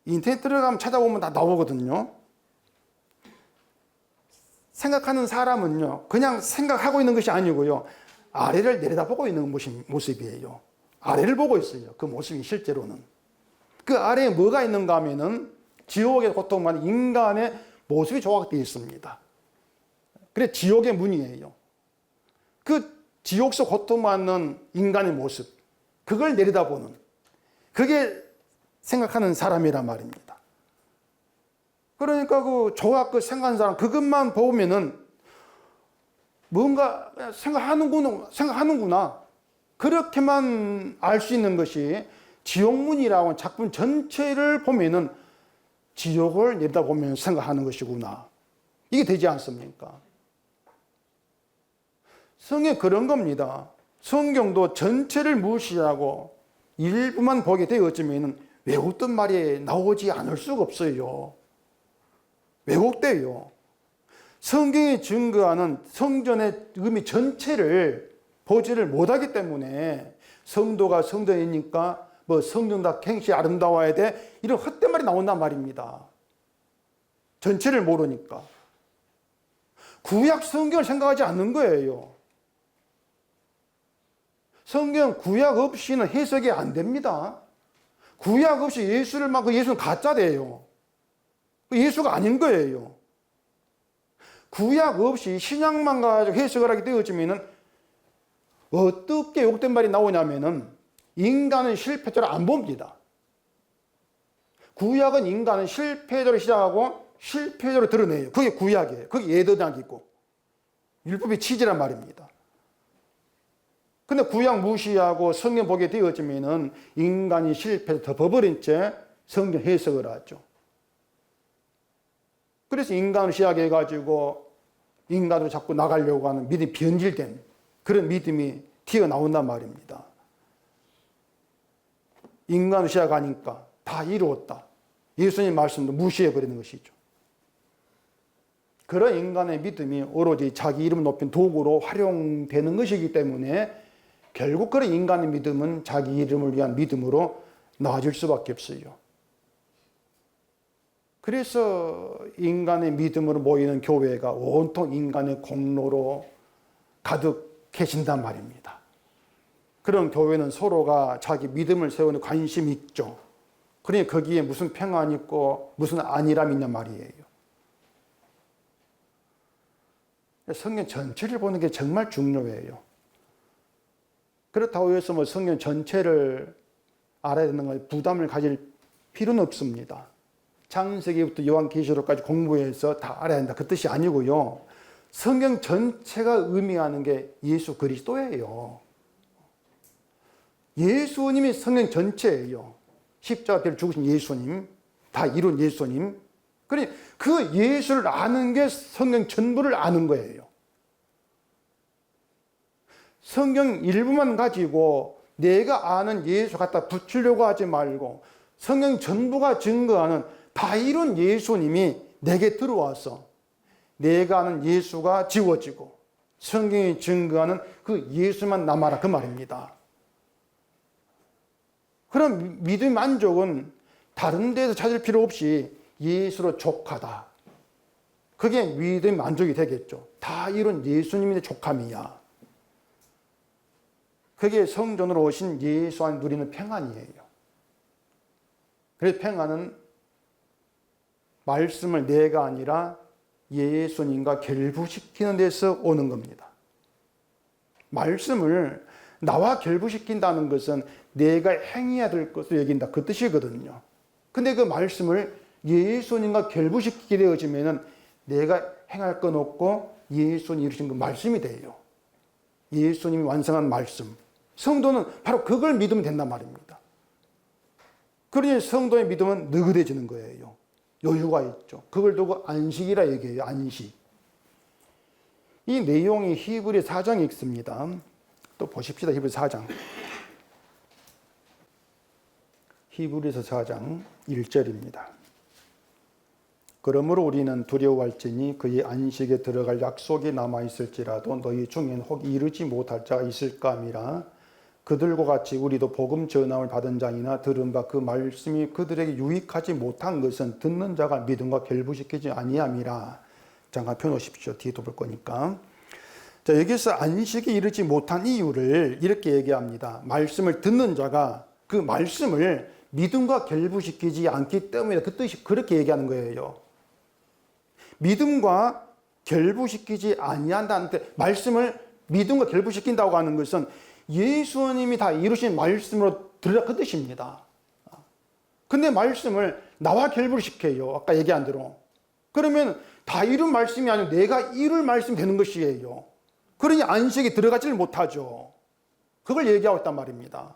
Speaker 1: 인터넷 들어가면 찾아보면 다 나오거든요. 생각하는 사람은요, 그냥 생각하고 있는 것이 아니고요, 아래를 내려다보고 있는 모습이에요. 아래를 보고 있어요. 그 모습이 실제로는. 그 아래에 뭐가 있는가 하면은 지옥에 고통받는 인간의 모습이 조각되어 있습니다. 그래 지옥의 문이에요. 그 지옥 속 고통받는 인간의 모습, 그걸 내려다보는, 그게 생각하는 사람이란 말입니다. 그러니까 그 조각 그 생각하는 사람, 그것만 보면은 뭔가 생각하는구나. 그렇게만 알 수 있는 것이 지옥문이라고 하는 작품 전체를 보면은 지옥을 내려다보면서 생각하는 것이구나. 이게 되지 않습니까? 성경이 그런 겁니다. 성경도 전체를 무시하고 일부만 보게 되어지면 왜곡된 말이 나오지 않을 수가 없어요. 왜곡돼요. 성경이 증거하는 성전의 의미 전체를 보지를 못하기 때문에 성도가 성도이니까 뭐 성경다 행실이 아름다워야 돼, 이런 헛된 말이 나온단 말입니다. 전체를 모르니까. 구약 성경을 생각하지 않는 거예요. 성경 구약 없이는 해석이 안 됩니다. 구약 없이 예수를 막, 그 예수는 가짜래요. 예수가 아닌 거예요. 구약 없이 신약만 가지고 해석을 하게 되어지면은 어떻게 욕된 말이 나오냐면은 인간은 실패자를 안 봅니다. 구약은 인간은 실패자로 시작하고 실패자로 드러내요. 그게 구약이에요. 그게 예언이고 율법의 취지란 말입니다. 근데 구약 무시하고 성경 보게 되어지면은 인간이 실패해서 덮어버린 채 성경 해석을 하죠. 그래서 인간을 시작해가지고 인간으로 자꾸 나가려고 하는 믿음이 변질된 그런 믿음이 튀어나온단 말입니다. 인간으로 시작하니까 다 이루었다. 예수님 말씀도 무시해버리는 것이죠. 그런 인간의 믿음이 오로지 자기 이름을 높인 도구로 활용되는 것이기 때문에 결국 그런 인간의 믿음은 자기 이름을 위한 믿음으로 나아질 수밖에 없어요. 그래서 인간의 믿음으로 모이는 교회가 온통 인간의 공로로 가득해진단 말입니다. 그런 교회는 서로가 자기 믿음을 세우는 관심이 있죠. 그러니 거기에 무슨 평안이 있고 무슨 안일함이 있냔 말이에요. 성경 전체를 보는 게 정말 중요해요. 그렇다고 해서 뭐 성경 전체를 알아야 되는 거 부담을 가질 필요는 없습니다. 창세기부터 요한계시록까지 공부해서 다 알아야 한다, 그 뜻이 아니고요. 성경 전체가 의미하는 게 예수 그리스도예요. 예수님이 성경 전체예요. 십자가를 죽으신 예수님, 다 이룬 예수님. 그러니 그 예수를 아는 게 성경 전부를 아는 거예요. 성경 일부만 가지고 내가 아는 예수 갖다 붙이려고 하지 말고 성경 전부가 증거하는 다 이룬 예수님이 내게 들어와서 내가 아는 예수가 지워지고 성경이 증거하는 그 예수만 남아라, 그 말입니다. 그럼 믿음의 만족은 다른 데서 찾을 필요 없이 예수로 족하다. 그게 믿음의 만족이 되겠죠. 다 이룬 예수님의 족함이야. 그게 성전으로 오신 예수 안에 누리는 평안이에요. 그래서 평안은 말씀을 내가 아니라 예수님과 결부시키는 데서 오는 겁니다. 말씀을 나와 결부시킨다는 것은 내가 행해야 될 것을 얘기한다, 그 뜻이거든요. 근데 그 말씀을 예수님과 결부시키게 되어지면 내가 행할 건 없고 예수님이 이루신 그 말씀이 돼요. 예수님이 완성한 말씀. 성도는 바로 그걸 믿으면 된단 말입니다. 그러니 성도의 믿음은 느긋해지는 거예요. 여유가 있죠. 그걸 두고 안식이라 얘기해요. 안식. 이 내용이 히브리 4장에 있습니다. 또 보십시다. 히브리 4장. 히브리서 4장 1절입니다. 그러므로 우리는 두려워할지니 그의 안식에 들어갈 약속이 남아있을지라도 너희 중엔 혹 이르지 못할 자가 있을까 함이라. 그들과 같이 우리도 복음 전함을 받은 자이나 들은 바 그 말씀이 그들에게 유익하지 못한 것은 듣는 자가 믿음과 결부시키지 아니함이라. 잠깐 펴놓으십시오. 뒤에 또 볼 거니까. 자, 여기서 안식에 이르지 못한 이유를 이렇게 얘기합니다. 말씀을 듣는 자가 그 말씀을 믿음과 결부시키지 않기 때문에 그 뜻이 그렇게 얘기하는 거예요. 믿음과 결부시키지 아니한다는 때 말씀을 믿음과 결부시킨다고 하는 것은 예수님이 다 이루신 말씀으로 들으라 그 뜻입니다. 근데 말씀을 나와 결부를 시켜요. 아까 얘기한 대로. 그러면 다 이룬 말씀이 아니고 내가 이룰 말씀이 되는 것이에요. 그러니 안식에 들어가지를 못하죠. 그걸 얘기하고 있단 말입니다.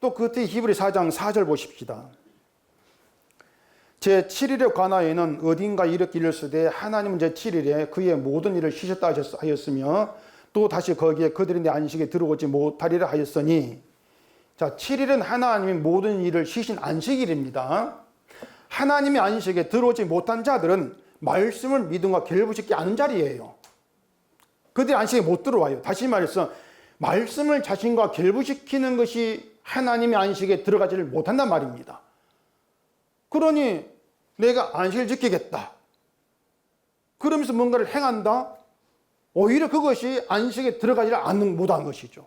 Speaker 1: 또 그때 히브리 4장 4절 보십시다. 제 7일에 관하여는 어딘가 이렇게 일렀으되 하나님은 제 7일에 그의 모든 일을 쉬셨다 하였으며 또 다시 거기에 그들이 내 안식에 들어오지 못하리라 하였으니, 자, 7일은 하나님이 모든 일을 쉬신 안식일입니다. 하나님의 안식에 들어오지 못한 자들은 말씀을 믿음과 결부시키지 않은 자리예요. 그들이 안식에 못 들어와요. 다시 말해서 말씀을 자신과 결부시키는 것이 하나님의 안식에 들어가지를 못한단 말입니다. 그러니 내가 안식을 지키겠다, 그러면서 뭔가를 행한다, 오히려 그것이 안식에 들어가지 못한 것이죠.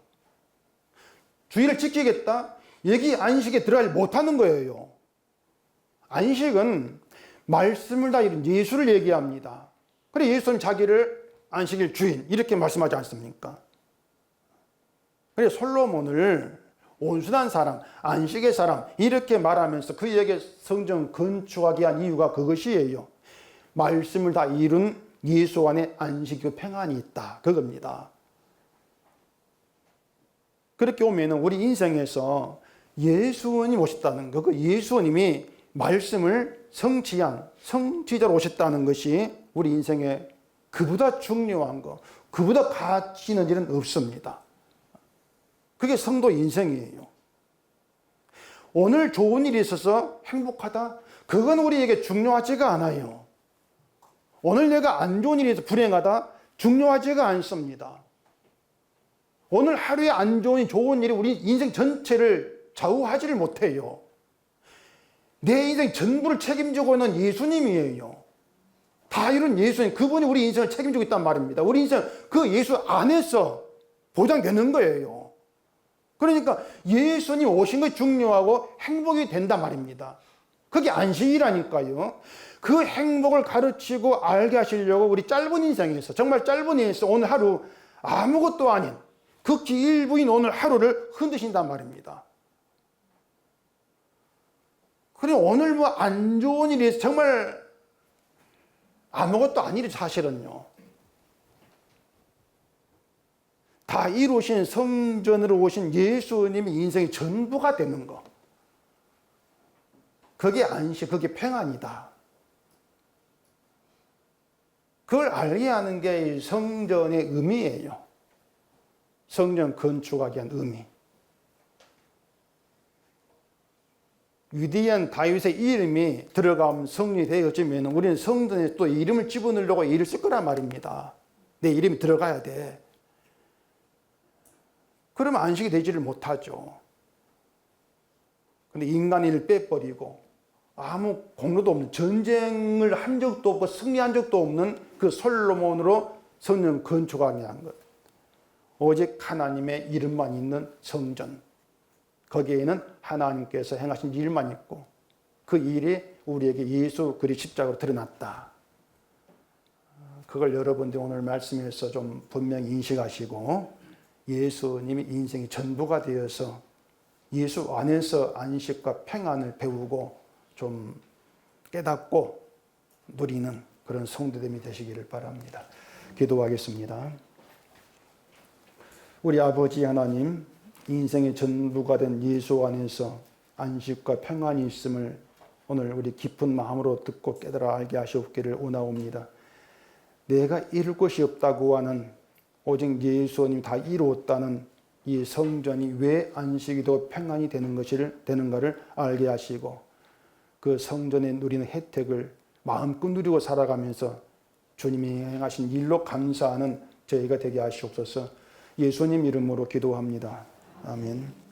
Speaker 1: 주의를 지키겠다, 여기 안식에 들어가지 못하는 거예요. 안식은 말씀을 다 이룬 예수를 얘기합니다. 그래 예수는 자기를 안식일 주인 이렇게 말씀하지 않습니까? 그래 솔로몬을 온순한 사람, 안식의 사람 이렇게 말하면서 그에게 성전 건축하게 한 이유가 그것이에요. 말씀을 다 이룬 예수 안에 안식이고 평안이 있다, 그겁니다. 그렇게 오면 우리 인생에서 예수님이 오셨다는 거, 그 예수님이 말씀을 성취한 성취자로 오셨다는 것이 우리 인생에 그보다 중요한 거, 그보다 가치 있는 일은 없습니다. 그게 성도 인생이에요. 오늘 좋은 일이 있어서 행복하다? 그건 우리에게 중요하지가 않아요. 오늘 내가 안 좋은 일이 있어서 불행하다? 중요하지가 않습니다. 오늘 하루에 안 좋은 일이 우리 인생 전체를 좌우하지를 못해요. 내 인생 전부를 책임지고 있는 예수님이에요. 다 이룬 예수님, 그분이 우리 인생을 책임지고 있단 말입니다. 우리 인생 그 예수 안에서 보장되는 거예요. 그러니까 예수님 오신 것이 중요하고 행복이 된단 말입니다. 그게 안식이라니까요. 그 행복을 가르치고 알게 하시려고 우리 짧은 인생에서, 정말 짧은 인생에서 오늘 하루 아무것도 아닌 극히 일부인 오늘 하루를 흔드신단 말입니다. 그리고 오늘 뭐 안 좋은 일이 있어서 정말 아무것도 아니래. 사실은요, 다 이루신 성전으로 오신 예수님이 인생의 전부가 되는 거, 그게 안식, 그게 평안이다. 그걸 알게 하는 게 성전의 의미예요. 성전 건축하기 위한 의미. 위대한 다윗의 이름이 들어가면 성리되어지면 우리는 성전에 또 이름을 집어넣으려고 일을 쓸 거란 말입니다. 내 이름이 들어가야 돼. 그러면 안식이 되지를 못하죠. 근데 인간의 일을 빼버리고 아무 공로도 없는, 전쟁을 한 적도 없고 승리한 적도 없는 그 솔로몬으로 성전 건축하게 한 것. 오직 하나님의 이름만 있는 성전. 거기에는 하나님께서 행하신 일만 있고 그 일이 우리에게 예수 그리스도 십자가로 드러났다. 그걸 여러분들이 오늘 말씀에서 좀 분명히 인식하시고 예수님이 인생의 전부가 되어서 예수 안에서 안식과 평안을 배우고 좀 깨닫고 누리는 그런 성도됨이 되시기를 바랍니다. 기도하겠습니다. 우리 아버지 하나님, 인생의 전부가 된 예수 안에서 안식과 평안이 있음을 오늘 우리 깊은 마음으로 듣고 깨달아 알게 하시옵기를 원하옵니다. 내가 이룰 것이 없다고 하는, 오직 예수님이 다 이루었다는 이 성전이 왜 안식이 되고 평안이 되는가를 알게 하시고 그 성전에 누리는 혜택을 마음껏 누리고 살아가면서 주님이 행하신 일로 감사하는 저희가 되게 하시옵소서. 예수님 이름으로 기도합니다. 아멘.